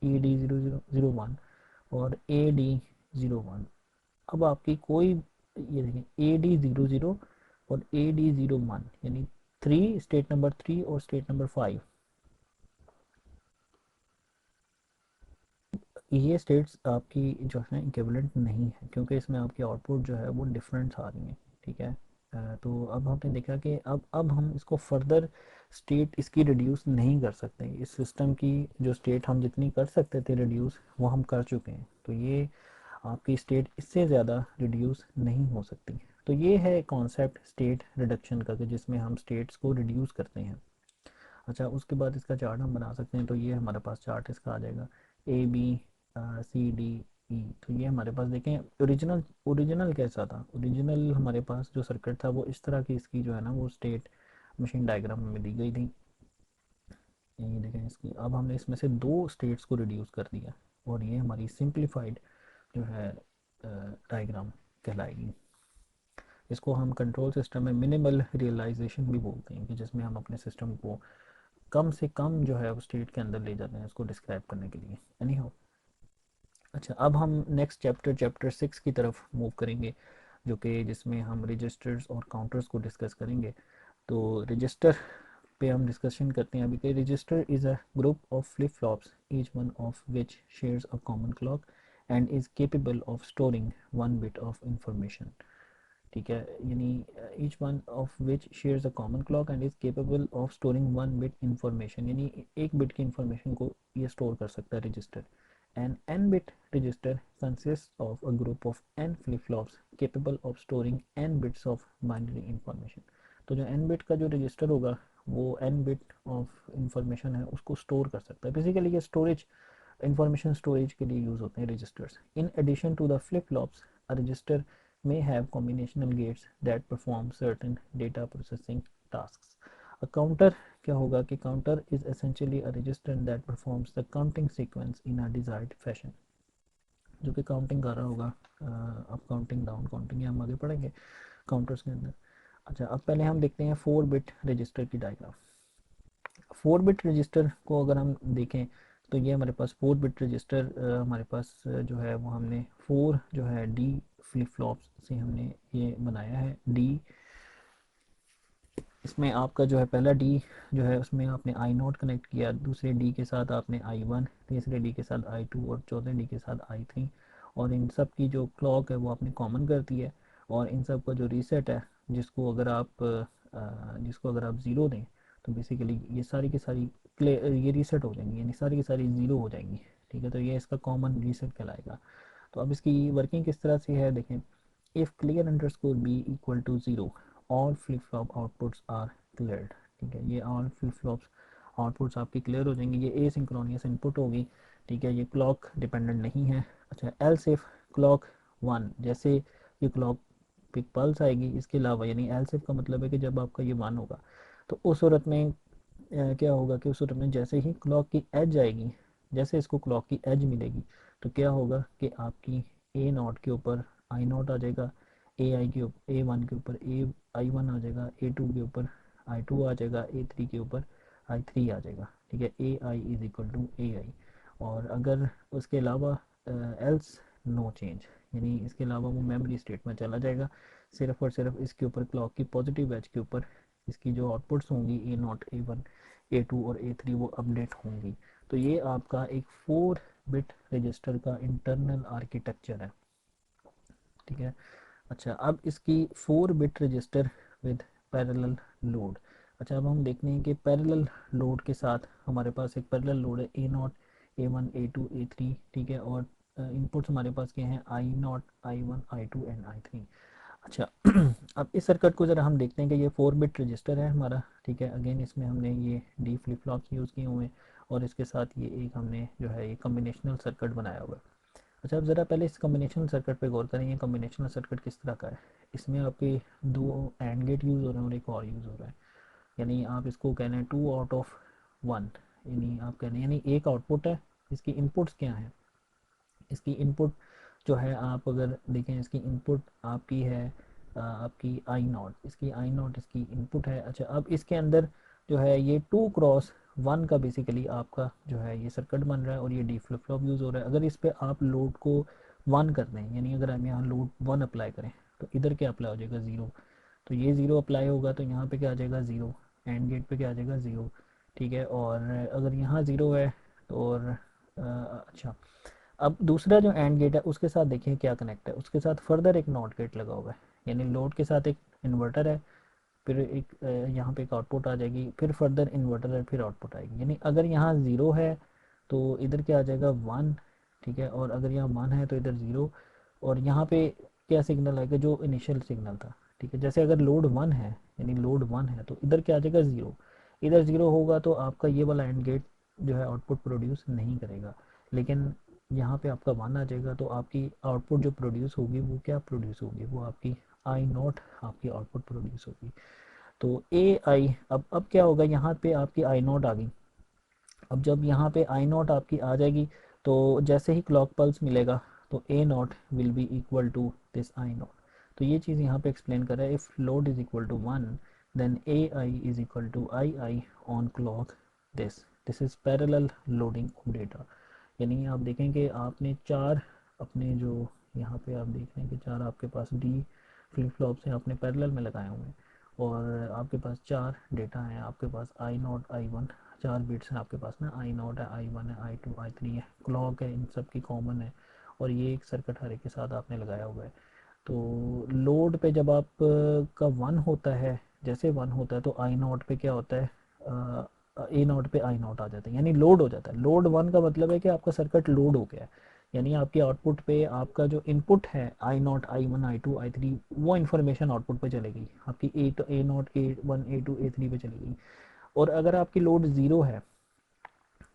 Speaker 1: ED0001 और AD01। अब आपकी कोई, ये देखें AD00 और AD01 यानी थ्री, स्टेट नंबर 3 और स्टेट नंबर 5, ये स्टेट्स आपकी जो है इक्विवेलेंट नहीं है, क्योंकि इसमें आपकी आउटपुट जो है वो डिफरेंट आ रही है। ठीक है। तो अब हमने देखा कि अब हम इसको फर्दर स्टेट इसकी रिड्यूस नहीं कर सकते। इस सिस्टम की जो स्टेट हम जितनी कर सकते थे रिड्यूस, वो हम कर चुके हैं। तो ये आपकी स्टेट इससे ज़्यादा रिड्यूस नहीं हो सकती। तो ये है कॉन्सेप्ट स्टेट रिडक्शन का, कि जिसमें हम स्टेट्स को रिड्यूस करते हैं। अच्छा, उसके बाद इसका चार्ट हम बना सकते हैं। तो ये हमारे पास चार्ट इसका आ जाएगा ABCDE। तो ये हमारे पास देखें, ओरिजिनल कैसा था। ओरिजिनल हमारे पास जो सर्किट था वो इस तरह की, इसकी जो है ना वो स्टेट मशीन डायग्राम में दी गई थी। ये देखें इसकी, अब हमने इसमें से दो स्टेट्स को रिड्यूस कर दिया और ये हमारी सिंप्लीफाइड जो है डायग्राम कहलाएगी। इसको हम कंट्रोल सिस्टम में मिनिमल रियलाइजेशन भी बोलते हैं, कि जिसमें हम अपने सिस्टम को कम से कम जो है वो स्टेट के अंदर ले जाते हैं इसको डिस्क्राइब करने के लिए। एनी हाउ, अच्छा, अब हम नेक्स्ट चैप्टर 6 की तरफ मूव करेंगे, जो कि जिसमें हम रजिस्टर्स और काउंटर्स को डिस्कस करेंगे। तो रजिस्टर पे हम डिस्कशन करते हैं अभी कि register is a group of flip flops, each one of which shares a common clock and is capable of storing one bit of information. ठीक है, यानी each one of which shares a common clock and is capable of storing one bit information, यानी एक bit की information को ये store कर सकता है register. N N bit register consist of a group of N flip flops capable of storing N bits of binary information. तो जो एन बिट का जो रजिस्टर होगा वो एन बिट ऑफ इंफॉर्मेशन है उसको स्टोर कर सकता है। बेसिकली ये स्टोरेज, इंफॉर्मेशन स्टोरेज के लिए यूज़ होते हैं registers. In addition to the flip flops, a register may have combinational gates that perform certain data processing tasks. A counter क्या होगा कि counter is essentially a register that performs the counting sequence in a desired fashion, जो कि counting कर रहा होगा। अब counting down counting हम आगे पढ़ेंगे काउंटर्स के अंदर। अच्छा, अब पहले हम देखते हैं 4 बिट रजिस्टर की डायग्राम। 4 बिट रजिस्टर को अगर हम देखें तो ये हमारे पास 4 बिट रजिस्टर हमारे पास जो है वो हमने 4 जो है डी फ्लिप फ्लॉप्स से हमने ये बनाया है। डी, इसमें आपका जो है पहला डी जो है उसमें आपने आई नोट कनेक्ट किया, दूसरे डी के साथ आपने I1, तीसरे डी के साथ I2 और चौथे डी के साथ I3। और इन सब की जो क्लॉक है वो आपने कॉमन कर दी है। और इन सब का जो रीसेट है, जिसको अगर आप ज़ीरो दें तो बेसिकली ये सारी की सारी ये रीसेट हो जाएंगी, यानी सारी की सारी ज़ीरो हो जाएंगी। ठीक है, तो ये इसका कॉमन रीसेट कहलाएगा। तो अब इसकी वर्किंग किस तरह से है देखें। If clear underscore B equal to zero, all flip flop outputs are cleared. ठीक है, ये ऑल फ्लिप फ्लॉप्स आउटपुट्स आपकी क्लियर हो जाएंगी। ये एसिंक्रोनियस इनपुट होगी। ठीक है, ये क्लॉक डिपेंडेंट नहीं है। अच्छा, एल्स इफ क्लॉक वन, जैसे ये क्लॉक पिक पल्स आएगी इसके अलावा, यानी एल्स इफ का मतलब है कि जब आपका ये वन होगा तो उस सूरत में क्या होगा कि उस सूरत में जैसे ही क्लॉक की एज आएगी, जैसे इसको क्लॉक की एज मिलेगी तो क्या होगा कि आपकी ए नॉट के ऊपर आई नॉट आ जाएगा, ए आई के ऊपर ए वन के ऊपर ए आई वन आ जाएगा, ए टू के ऊपर आई टू आ जाएगा, ए थ्री के ऊपर आई थ्री आ जाएगा। ठीक है, ए I is equal to A आई। और अगर उसके अलावा एल्स नो चेंज, यानी इसके अलावा वो मेमोरी स्टेट में चला जाएगा। सिर्फ और सिर्फ इसके ऊपर क्लॉक की पॉजिटिव एज के ऊपर इसकी जो आउटपुट्स होंगी A not A one A two और ए थ्री वो अपडेट होंगी। तो ये आपका एक 4 बिट रजिस्टर का इंटरनल आर्किटेक्चर है। ठीक है। अच्छा, अब इसकी 4 bit register with parallel load. अच्छा, अब हम देखते हैं कि पैरेलल लोड के साथ हमारे पास एक पैरेलल लोड है A not A one A two A three. ठीक है, और इनपुट्स हमारे पास क्या हैं, I not I one I two and I three. अच्छा, अब इस सर्किट को ज़रा हम देखते हैं कि ये 4 बिट रजिस्टर है हमारा। ठीक है, अगेन इसमें हमने ये डी फ्लिप फ्लॉप्स यूज़ किए हुए हैं और इसके साथ ये एक हमने जो है ये कम्बिनेशनल सर्किट बनाया हुआ है। अच्छा, अब ज़रा पहले इस कम्बिनेशनल सर्किट पे गौर करें। ये कम्बिनेशनल सर्किट किस तरह का है। इसमें आपके दो एंड गेट यूज़ हो रहे हैं और एक और यूज़ हो रहा है। यानी आप इसको कह रहे हैं 2 आउट ऑफ 1, यानी आप कह रहे हैं यानी एक आउटपुट है। इसकी इनपुट्स क्या हैं, इसकी इनपुट जो है आप अगर देखें इसकी इनपुट आपकी है आपकी आई नॉट, इसकी आई नॉट इसकी इनपुट है। अच्छा, अब इसके अंदर जो है ये 2x1 का बेसिकली आपका जो है ये सर्किट बन रहा है और ये डी फ्लिप फ्लॉप यूज़ हो रहा है। अगर इस पर आप लोड को 1 कर दें, यानी अगर हम यहाँ लोड 1 अप्लाई करें तो इधर क्या अप्लाई हो जाएगा, 0। तो ये 0 अप्लाई होगा तो यहाँ पे क्या आ जाएगा, 0। एंड गेट पे क्या आ जाएगा, 0। ठीक है, और अगर यहाँ 0 है तो और अच्छा, अब दूसरा जो एंड गेट है उसके साथ देखिए क्या कनेक्ट है, उसके साथ फर्दर एक नॉट गेट लगा हुआ है, यानी लोड के साथ एक इन्वर्टर है, फिर एक यहाँ पे एक आउटपुट आ जाएगी, फिर फर्दर इन्वर्टर है, फिर आउटपुट आएगी। यानी अगर यहाँ 0 है तो इधर क्या आ जाएगा, 1। ठीक है, और अगर यहाँ 1 है तो इधर 0। और यहाँ पे क्या सिग्नल आएगा, जो इनिशियल सिग्नल था। ठीक है, जैसे अगर लोड 1 है, यानी लोड 1 है तो इधर क्या आ जाएगा, 0। इधर 0 होगा तो आपका ये वाला एंड गेट जो है आउटपुट प्रोड्यूस नहीं करेगा। लेकिन यहाँ पे आपका 1 आ जाएगा तो आपकी आउटपुट जो प्रोड्यूस होगी वो क्या प्रोड्यूस होगी, वो आपकी आई नॉट आपकी आउटपुट प्रोड्यूस होगी। तो ए आई, अब क्या होगा, यहाँ पे आपकी आई नॉट आ गई। अब जब यहाँ पे आई नॉट आपकी आ जाएगी तो जैसे ही क्लॉक पल्स मिलेगा तो A not will be equal to this I not. तो ये चीज़ यहाँ पे एक्सप्लेन कर रहा है, if load is equal to 1 then A I is equal to I on clock this. This is parallel loading of data. यानी आप देखें कि आपने चार अपने जो यहाँ पे आप देख रहे हैं कि चार आपके पास डी फ्लिप फ्लॉप्स हैं आपने पैरेलल में लगाए हुए हैं, और आपके पास चार डेटा हैं, आपके पास आई नॉट आई वन, चार बिट्स हैं आपके पास ना, आई नॉट है, आई वन है, आई टू, आई थ्री है, क्लॉक है, इन सब की कॉमन है, और ये एक सर्किट हर एक के साथ आपने लगाया हुआ है। तो लोड पे जब आप का 1 होता है, जैसे 1 होता है तो आई नॉट पे क्या होता है, ए नॉट पे आई नॉट आ जाता है, यानी लोड हो जाता है। लोड 1 का मतलब है कि आपका सर्किट लोड हो गया है, यानी आपकी आउटपुट पे आपका जो इनपुट है I not, I one, I two, I three, वो इन्फॉर्मेशन आउटपुट पे चलेगी आपकी A not, A one, A two, A three पे चलेगी। और अगर आपकी लोड 0 है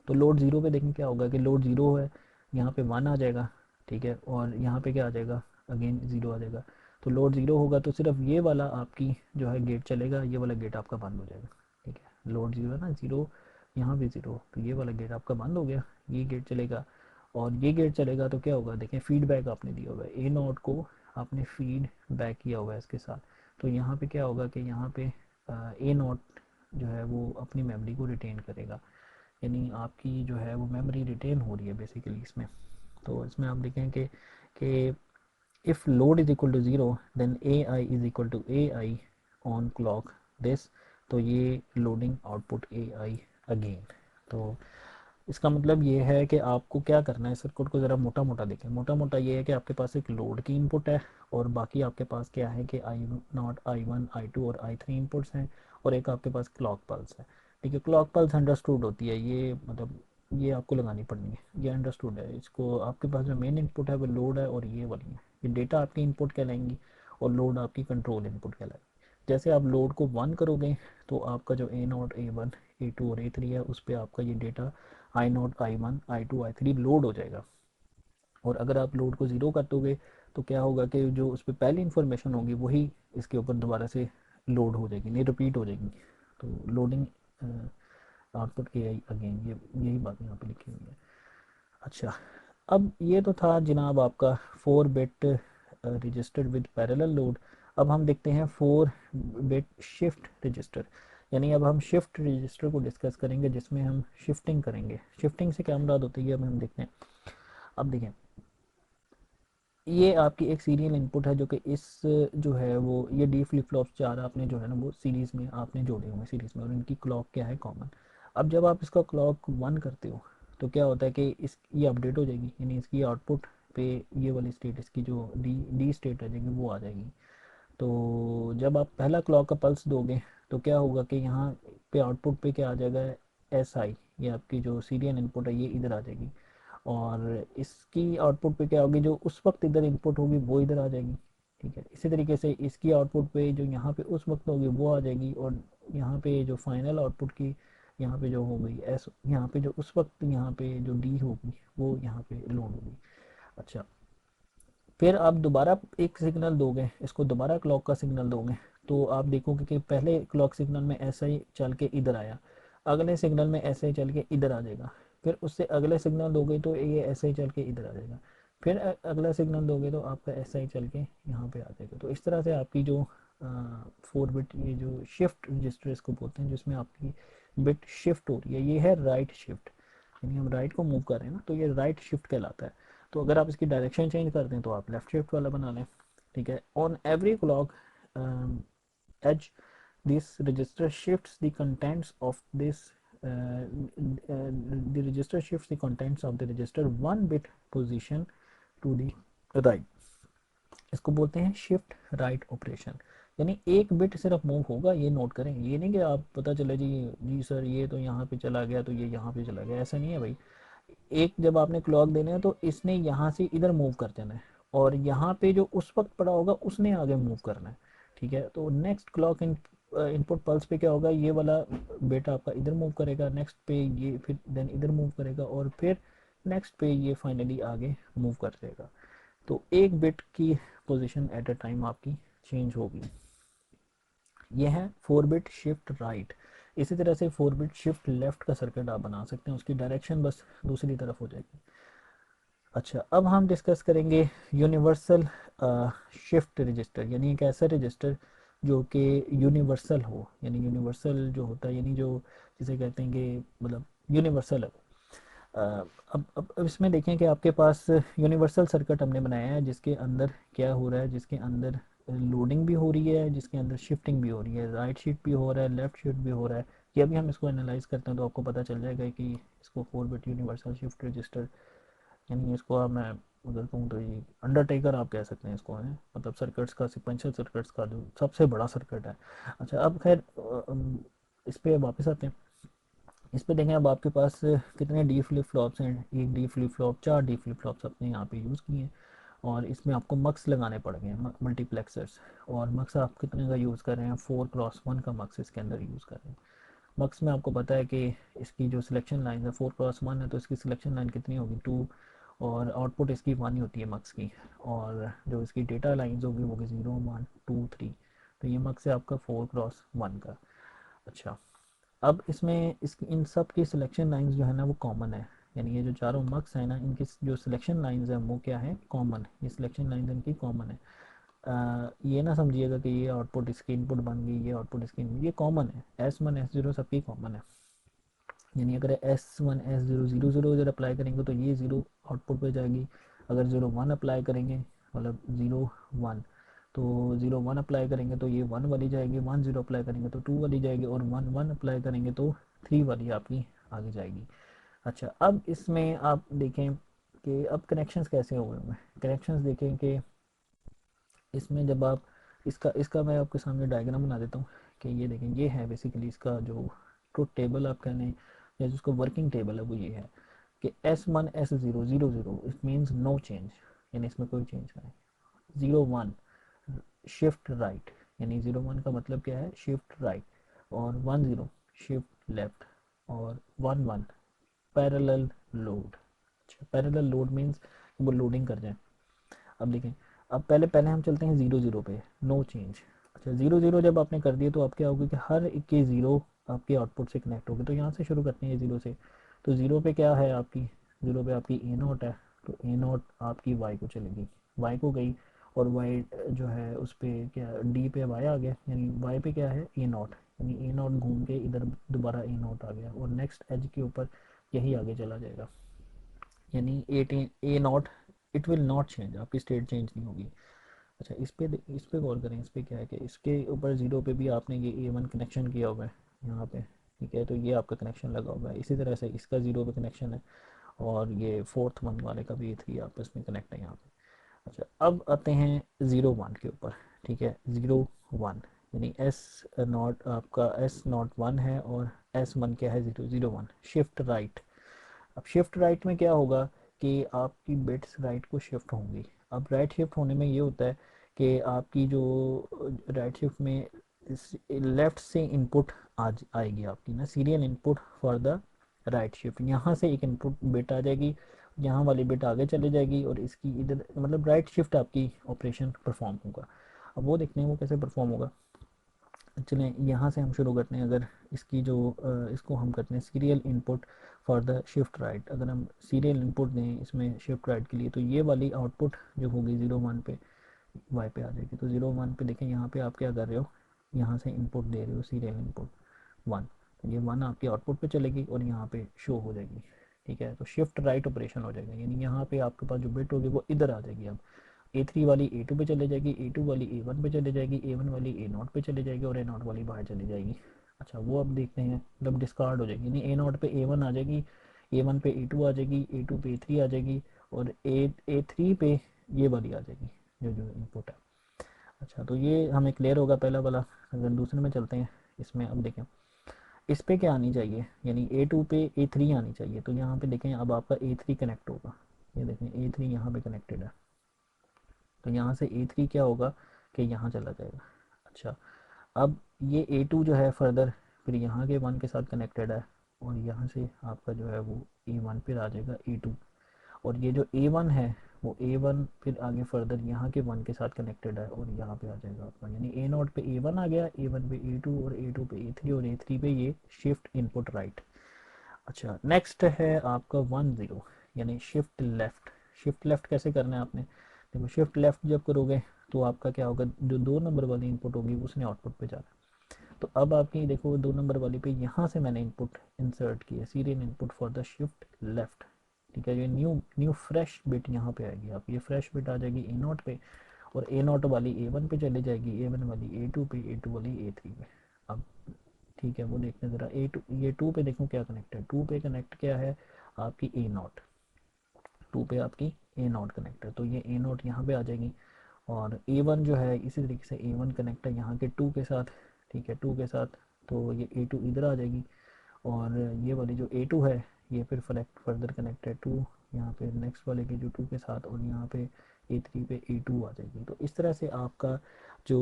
Speaker 1: तो लोड 0 पे देखें क्या होगा कि लोड 0 है, यहाँ पे 1 आ जाएगा। ठीक है, और यहाँ पे क्या आ जाएगा, अगेन 0 आ जाएगा। तो लोड 0 होगा तो सिर्फ ये वाला आपकी जो है गेट चलेगा, ये वाला गेट आपका बंद हो जाएगा। ठीक है, लोड 0 है ना, 0, यहाँ भी 0, तो ये वाला गेट आपका बंद हो गया, ये गेट चलेगा। और ये गेट चलेगा तो क्या होगा, देखें फीडबैक आपने दिया हुआ है, ए नोट को आपने फीड बैक किया हुआ है इसके साथ। तो यहाँ पे क्या होगा कि यहाँ पे ए नोट जो है वो अपनी मेमोरी को रिटेन करेगा, यानी आपकी जो है वो मेमोरी रिटेन हो रही है बेसिकली इसमें। तो इसमें आप देखें कि if load is equal to 0 then A I is equal to A I on clock this. तो ये loading output A I again. तो इसका मतलब ये है कि आपको क्या करना है, सर्किट को ज़रा मोटा मोटा देखें। मोटा मोटा ये है कि आपके पास एक लोड की इनपुट है, और बाकी आपके पास क्या है कि I not, I one, I two और आई थ्री इनपुट्स हैं, और एक आपके पास क्लॉक पल्स है। ठीक है, क्लॉक पल्स अंडरस्टूड होती है, ये मतलब ये आपको लगानी पड़नी है, ये अंडरस्टूड है। इसको आपके पास जो मेन इनपुट है वो लोड है, और ये वाली है, ये डेटा आपकी इनपुट कहलाएंगी और लोड आपकी कंट्रोल इनपुट कहलाएगी। जैसे आप लोड को 1 करोगे तो आपका जो A not, A one, A two और ए थ्री है उस पर आपका ये data I not, I one, I two, I three load हो जाएगा। और अगर आप लोड को 0 कर दोगे तो क्या होगा कि जो उस पर पहली इन्फॉर्मेशन होगी वही इसके ऊपर दोबारा से लोड हो जाएगी, नहीं रिपीट हो जाएगी। तो loading output A I again, ये यही बात यहाँ पे लिखी हुई है। अच्छा, अब ये तो था जनाब आपका 4 bit register with parallel load. अब हम देखते हैं 4 बिट शिफ्ट रजिस्टर, यानी अब हम शिफ्ट रजिस्टर को डिस्कस करेंगे जिसमें हम शिफ्टिंग करेंगे। शिफ्टिंग से क्या मुराद होती है अब हम देखते हैं। अब देखें, ये आपकी एक सीरियल इनपुट है जो कि इस जो है वो ये डी फ्लिप फ्लॉप चार आपने जो है ना वो सीरीज़ में आपने जोड़े हुए हैं सीरीज़ में, और इनकी क्लॉक क्या है, कॉमन। अब जब आप इसका क्लॉक 1 करते हो तो क्या होता है कि इस ये अपडेट हो जाएगी, यानी इसकी आउटपुट पे ये वाली स्टेट, इसकी जो डी डी स्टेट आ जाएगी वो आ जाएगी। तो जब आप पहला क्लॉक का पल्स दोगे तो क्या होगा कि यहाँ पे आउटपुट पे क्या आ जाएगा, एस आई, ये आपकी जो सीरियल इनपुट है ये इधर आ जाएगी, और इसकी आउटपुट पे क्या होगी, जो उस वक्त इधर इनपुट होगी वो इधर आ जाएगी। ठीक है, इसी तरीके से इसकी आउटपुट पे जो यहाँ पे उस वक्त होगी वो आ जाएगी, और यहाँ पे जो फाइनल आउटपुट की यहाँ पे जो हो गई एस, यहाँ पे जो उस वक्त यहाँ पे जो डी होगी वो यहाँ पे लोड होगी। अच्छा, फिर आप दोबारा एक सिग्नल दोगे, इसको दोबारा क्लॉक का सिग्नल दोगे तो आप देखोगे कि पहले क्लॉक सिग्नल में ऐसा ही चल के इधर आया, अगले सिग्नल में ऐसे ही चल के इधर आ जाएगा, फिर उससे अगले सिग्नल दोगे तो ये ऐसे ही चल के इधर आ जाएगा, फिर अगला सिग्नल दोगे तो आपका ऐसा ही चल के यहाँ पे आ जाएगा। तो इस तरह से आपकी जो 4 बिट ये जो शिफ्ट रजिस्टर इसको बोलते हैं, जिसमें आपकी बिट शिफ्ट हो रही है, ये है राइट शिफ्ट, यानी हम राइट को मूव कर रहे हैं ना, तो ये राइट शिफ्ट कहलाता है। तो अगर आप इसकी डायरेक्शन चेंज कर दें तो आप लेफ्ट शिफ्ट वाला बना लें, ठीक है। On every clock edge this register shifts the contents of this the register shifts the contents of the register one bit position to the right। इसको बोलते हैं शिफ्ट राइट ऑपरेशन, यानी एक बिट सिर्फ मूव होगा, ये नोट करें। ये नहीं कि आप पता चले जी जी सर ये तो यहाँ पे चला गया तो ये यहाँ पे चला गया, ऐसा नहीं है भाई। एक जब आपने क्लॉक देना है तो इसने यहाँ से इधर मूव कर देना है, और यहाँ पे जो उस वक्त पड़ा होगा उसने आगे मूव करना है, ठीक है। तो नेक्स्ट क्लॉक इनपुट पल्स पे क्या होगा, ये वाला बेटा आपका इधर मूव करेगा, नेक्स्ट पे ये फिर देन इधर मूव करेगा, और फिर नेक्स्ट पे ये फाइनली आगे मूव कर देगा। तो एक बिट की पोजीशन एट अ टाइम आपकी चेंज होगी। ये है 4 बिट शिफ्ट राइट। इसी तरह से 4 बिट शिफ्ट लेफ्ट का सर्किट आप बना सकते हैं, उसकी डायरेक्शन बस दूसरी तरफ हो जाएगी। अच्छा, अब हम डिस्कस करेंगे यूनिवर्सल शिफ्ट रजिस्टर, यानी एक ऐसा रजिस्टर जो कि यूनिवर्सल हो, यानी यूनिवर्सल जो होता है, यानी जो जिसे कहते हैं कि मतलब यूनिवर्सल है। अब इसमें देखें कि आपके पास यूनिवर्सल सर्किट हमने बनाया है, जिसके अंदर क्या हो रहा है, जिसके अंदर लोडिंग भी हो रही है, जिसके अंदर शिफ्टिंग भी हो रही है, राइट शिफ्ट भी हो रहा है, लेफ्ट शिफ्ट भी हो रहा है। ये अभी हम इसको एनालाइज करते हैं तो आपको पता चल जाएगा कि इसको 4 बिट यूनिवर्सल शिफ्ट रजिस्टर, यानी इसको आप मैं उधर कहूँ तो ये अंडरटेकर आप कह सकते हैं इसको, है मतलब सर्किट्स का, सिक्वेंशियल सर्किट्स का जो सबसे बड़ा सर्किट है। अच्छा, अब खैर इस पर वापस आते हैं। इस पे देखें, अब आपके पास कितने डी फ्लिप फ्लॉप्स हैं, एक D flip flop, 4 D flip flops अपने यहाँ पे यूज़ किए हैं, और इसमें आपको मक्स लगाने पड़ गए हैं, मल्टीप्लेक्सर्स। और मक्स आप कितने का यूज़ कर रहे हैं, 4x1 का मक्स इसके अंदर यूज़ कर रहे हैं। मक्स में आपको पता है कि इसकी जो सिलेक्शन लाइन है 4x1 है, तो इसकी सिलेक्शन लाइन कितनी होगी, 2, और आउटपुट इसकी 1 ही होती है मक्स की, और जो इसकी डेटा लाइन्स होगी वो 0 1 2 3। तो ये मक्स है आपका 4x1 का। अच्छा, अब इसमें इस इन सब की सिलेक्शन लाइंस जो है ना वो कॉमन है, यानी ये जो चारों मक्स है ना इनकी जो सिलेक्शन लाइंस है वो क्या है, कॉमन। ये सिलेक्शन लाइंस इनकी कॉमन है। ये ना समझिएगा कि ये आउटपुट इसकी इनपुट बन गई, ये आउटपुट इसकी इनपुट, ये कॉमन है, S1 S0 सबकी कॉमन है। यानी अगर S1 S0 0 0 इधर अप्लाई करेंगे तो ये 0 आउटपुट पे जाएगी, अगर 0 1 अप्लाई करेंगे मतलब 0 1, तो 0 1 अप्लाई करेंगे तो ये 1 वाली जाएगी, 1 0 अप्लाई करेंगे तो 2 वाली जाएगी, और 1 1 अप्लाई करेंगे तो 3 वाली आपकी आगे जाएगी। अच्छा, अब इसमें आप देखें कि अब कनेक्शंस कैसे हुए हैं। कनेक्शंस देखें कि इसमें जब आप इसका इसका मैं आपके सामने डायग्राम बना देता हूँ कि ये देखें, ये है बेसिकली इसका जो ट्रुथ टेबल आप कहने या जिसको वर्किंग टेबल है वो ये है कि S1 S0 0 0 it means no change, यानी इसमें कोई चेंज नहीं। 0 1 शिफ्ट राइट, यानी 0 1 का मतलब क्या है, शिफ्ट राइट, और 1 0 शिफ्ट लेफ्ट, और 1 1 पैरेलल लोड। अच्छा, पैरेलल लोड मीन्स वो लोडिंग कर जाए। अब देखें, अब पहले पहले हम चलते हैं 0 0 पे, नो चेंज। अच्छा, 0 0 जब आपने कर दिया तो आप क्या होगा कि हर एक के 0 आपके आउटपुट से कनेक्ट होगी। तो यहाँ से शुरू करते हैं 0 से, तो 0 पे क्या है आपकी, 0 पे आपकी A0 है, तो A0 आपकी Y को चलेगी, Y को गई, और Y जो है उस पर क्या D पे Y आ गया, यानी Y पे क्या है A0, यानी A0 घूम के इधर दोबारा A0 आ गया, और नेक्स्ट एज के ऊपर यही आगे चला जाएगा, यानी A0 it will not change, आपकी स्टेट चेंज नहीं होगी। अच्छा, इस पे गौर करें, इस पे क्या है कि इसके ऊपर 0 पे भी आपने ये A1 कनेक्शन किया हुआ है यहाँ पे, ठीक है, तो ये आपका कनेक्शन लगा हुआ है। इसी तरह से इसका 0 पे कनेक्शन है, और ये 4th 1 वाले का भी 3 आपस में कनेक्ट है यहाँ पे। अच्छा, अब आते हैं 0 1 के ऊपर, ठीक है, 0 1 यानी S0 आपका S0 1 है, और S1 क्या है, 0 0 1 शिफ्ट राइट। अब शिफ्ट राइट में क्या होगा कि आपकी बिट्स राइट को शिफ्ट होंगी। अब राइट शिफ्ट होने में ये होता है कि आपकी जो राइट शिफ्ट में लेफ्ट से इनपुट आज आएगी आपकी ना, serial input for the right shift, यहाँ से एक इनपुट बिट आ जाएगी, यहाँ वाली बिट आगे चले जाएगी, और इसकी इधर मतलब राइट शिफ्ट आपकी ऑपरेशन परफॉर्म होगा। अब वो देखते हैं वो कैसे परफॉर्म होगा। चलें यहाँ से हम शुरू करते हैं। अगर इसकी जो इसको हम करते हैं serial input for the shift right, अगर हम सीरियल इनपुट दें इसमें शिफ्ट राइट के लिए, तो ये वाली आउटपुट जो होगी 0 1 पे, वाई पे आ जाएगी। तो 0 1 पे देखें, यहाँ पे आप क्या कर रहे हो, यहाँ से इनपुट दे रहे हो, सीरियल इनपुट 1, तो ये 1 आपके आउटपुट पे चलेगी और यहाँ पे शो हो जाएगी। ठीक है, तो शिफ्ट राइट ऑपरेशन हो जाएगा, यानी यहाँ पे आपके पास जो बिट होगी वो इधर आ जाएगी। अब A3 वाली A2 पे चले जाएगी, A2 वाली A1 पे चले जाएगी, A1 वाली A0 पे चले जाएगी और A0 वाली बाहर चली जाएगी। अच्छा, वो अब देखते हैं, मतलब डिस्कार्ड हो जाएगी, यानी A0 पे A1 आ जाएगी, A1 पे A2 आ जाएगी, A2 पे A3 आ जाएगी और A3 पे ये वाली आ जाएगी जो जो इनपुट है। अच्छा, तो ये हमें क्लियर होगा पहला वाला। अगर दूसरे में चलते हैं, इसमें अब देखें इस पे क्या आनी चाहिए, यानी A2 पे A3 आनी चाहिए। तो यहाँ पे देखें अब आपका A3 कनेक्ट होगा, ये देखें A3 यहाँ पे कनेक्टेड है, तो यहाँ से A3 क्या होगा कि यहाँ चला जाएगा। अच्छा, अब ये A2 जो है फर्दर फिर यहाँ के 1 के साथ कनेक्टेड है और यहाँ से आपका जो है वो A1 फिर आ जाएगा A2, और ये जो A1 है वो A1 फिर आगे फर्दर यहाँ के 1 के साथ कनेक्टेड है और यहाँ पे आ जाएगा आपका, यानी A0 पे A1 आ गया, A1 पे A2 और A2 पे A3 और A3 पे ये शिफ्ट इनपुट राइट। अच्छा, नेक्स्ट है आपका 1 0, यानी शिफ्ट लेफ्ट। शिफ्ट लेफ्ट कैसे करना है आपने, देखो शिफ्ट लेफ्ट जब करोगे तो आपका क्या होगा, जो 2 नंबर वाली इनपुट होगी उसने आउटपुट पे जाना। तो अब आपकी देखो 2 नंबर वाली पे यहाँ से मैंने इनपुट इंसर्ट किया, serial input for the shift left. ठीक है, ये न्यू न्यू फ्रेश बिट यहाँ पे आएगी, आप ये फ्रेश बिट आ जाएगी A0 पे और A0 वाली A1 पे चली जाएगी, A1 वाली A2 पे, A2 वाली A3 पे। अब ठीक है, वो देखते हैं ज़रा A2, ये 2 पे देखो क्या कनेक्ट है, 2 पे कनेक्ट क्या है आपकी A0, 2 पे आपकी A0 कनेक्ट है, तो ये A0 यहाँ पे आ जाएगी और A1 जो है इसी तरीके से A1 कनेक्ट है यहाँ के 2 के साथ। ठीक है, 2 के साथ, तो ये A2 इधर आ जाएगी और ये वाली जो A2 है ये फिर फर्दर कनेक्ट है 2 यहाँ पे नेक्स्ट वाले के जो 2 के साथ, और यहाँ पे A3 पे A2 आ जाएगी। तो इस तरह से आपका जो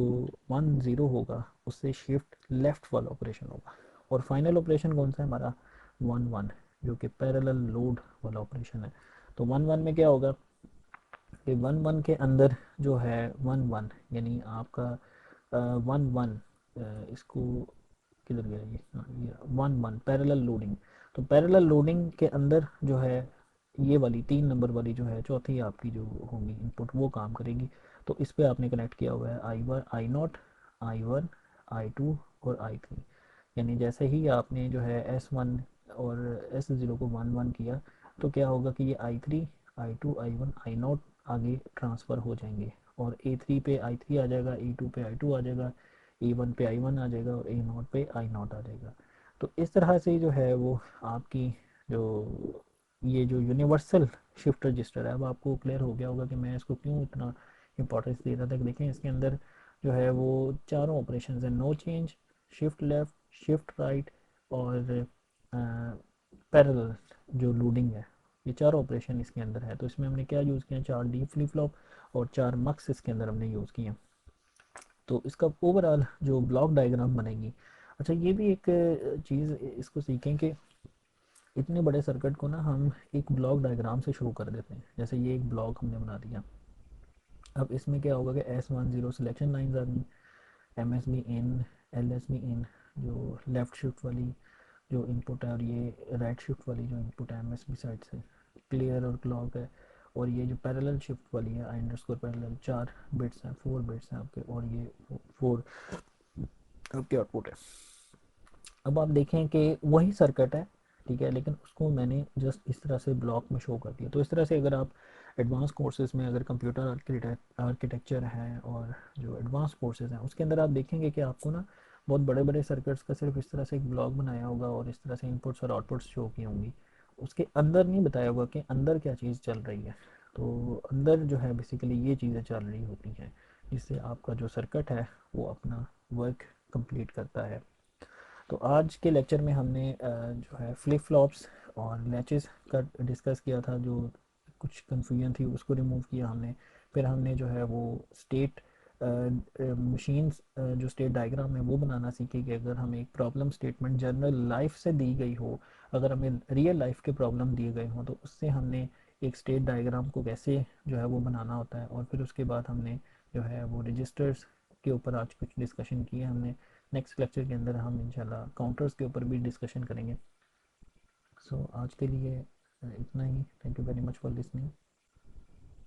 Speaker 1: 1 0 होगा उससे शिफ्ट लेफ्ट वाला ऑपरेशन होगा। और फाइनल ऑपरेशन कौन सा है हमारा, 1 1, जो कि पैरेलल लोड वाला ऑपरेशन है। तो 1 1 में क्या होगा कि 1 1 के अंदर जो है 1 1, यानी आपका 1 1, इसको किधर गया ये, हाँ ये 1 1 पैरेलल लोडिंग। तो पैरेलल लोडिंग के अंदर जो है ये वाली 3 नंबर वाली जो है चौथी आपकी जो होगी इनपुट वो काम करेगी। तो इस पे आपने कनेक्ट किया हुआ है I0 I1 I2 और I3, यानी जैसे ही आपने जो है S1 और S0 को 1 1 किया तो क्या होगा कि ये I3 I2 I1 I0 आगे ट्रांसफ़र हो जाएंगे और A3 पे I3 आ जाएगा, A2 पे I2 आ जाएगा, A1 पे I1 आ जाएगा और A0 पे I0 आ जाएगा। तो इस तरह से जो है वो आपकी जो ये जो यूनिवर्सल शिफ्ट रजिस्टर है, अब आपको क्लियर हो गया होगा कि मैं इसको क्यों इतना इंपॉर्टेंस दे रहा था। कि देखें इसके अंदर जो है वो चारों ऑपरेशन है, no change, shift left, shift right और पैरेलल जो लोडिंग है, ये चार ऑपरेशन इसके अंदर है। तो इसमें हमने क्या यूज़ किया, 4 D फ्लिप फ्लॉप और 4 मक्स इसके अंदर हमने यूज़ किए। तो इसका ओवरऑल जो ब्लॉक डायग्राम बनेगी। अच्छा, ये भी एक चीज़ इसको सीखें कि इतने बड़े सर्किट को ना हम एक ब्लॉक डायग्राम से शुरू कर देते हैं। जैसे ये एक ब्लॉक हमने बना दिया, अब इसमें क्या होगा कि S10 सिलेक्शन लाइंस आ गई, MSB इन, LSB इन, जो लेफ़्ट शिफ्ट वाली जो इनपुट है और ये राइट शिफ्ट वाली जो इनपुट है MSB साइड से, क्लियर और क्लॉक है। और ये जो पैरेलल शिफ्ट वाली है I_, पैरेलल 4 बिट्स हैं, 4 बिट्स हैं आपके, और ये 4 आपके आउटपुट है। अब आप देखें कि वही सर्किट है, ठीक है, लेकिन उसको मैंने जस्ट इस तरह से ब्लॉक में शो कर दिया। तो इस तरह से अगर आप एडवांस कोर्सेज में अगर कंप्यूटर आर्किटेक्चर है और जो एडवांस कोर्सेज हैं उसके अंदर आप देखेंगे कि आपको ना बहुत बड़े बड़े सर्किट्स का सिर्फ इस तरह से एक ब्लॉक बनाया होगा और इस तरह से इनपुट्स और आउटपुट्स शो की होंगी, उसके अंदर नहीं बताया होगा कि अंदर क्या चीज़ चल रही है। तो अंदर जो है बेसिकली ये चीज़ें चल रही होती हैं जिससे आपका जो सर्किट है वो अपना वर्क कंप्लीट करता है। तो आज के लेक्चर में हमने जो है फ्लिप फ्लॉप्स और लैचेस का डिस्कस किया था, जो कुछ कन्फ्यूजन थी उसको रिमूव किया हमने। फिर हमने जो है वो स्टेट मशीन्स जो स्टेट डायग्राम है वो बनाना सीखे कि अगर हमें एक प्रॉब्लम स्टेटमेंट जनरल लाइफ से दी गई हो, अगर हमें रियल लाइफ के प्रॉब्लम दिए गए हों तो उससे हमने एक स्टेट डायग्राम को कैसे जो है वो बनाना होता है। और फिर उसके बाद हमने जो है वो रजिस्टर्स के ऊपर आज कुछ डिस्कशन किए हमने। नेक्स्ट लेक्चर के अंदर हम इंशाल्लाह काउंटर्स के ऊपर भी डिस्कशन करेंगे। सो आज के लिए इतना ही। Thank you very much for listening.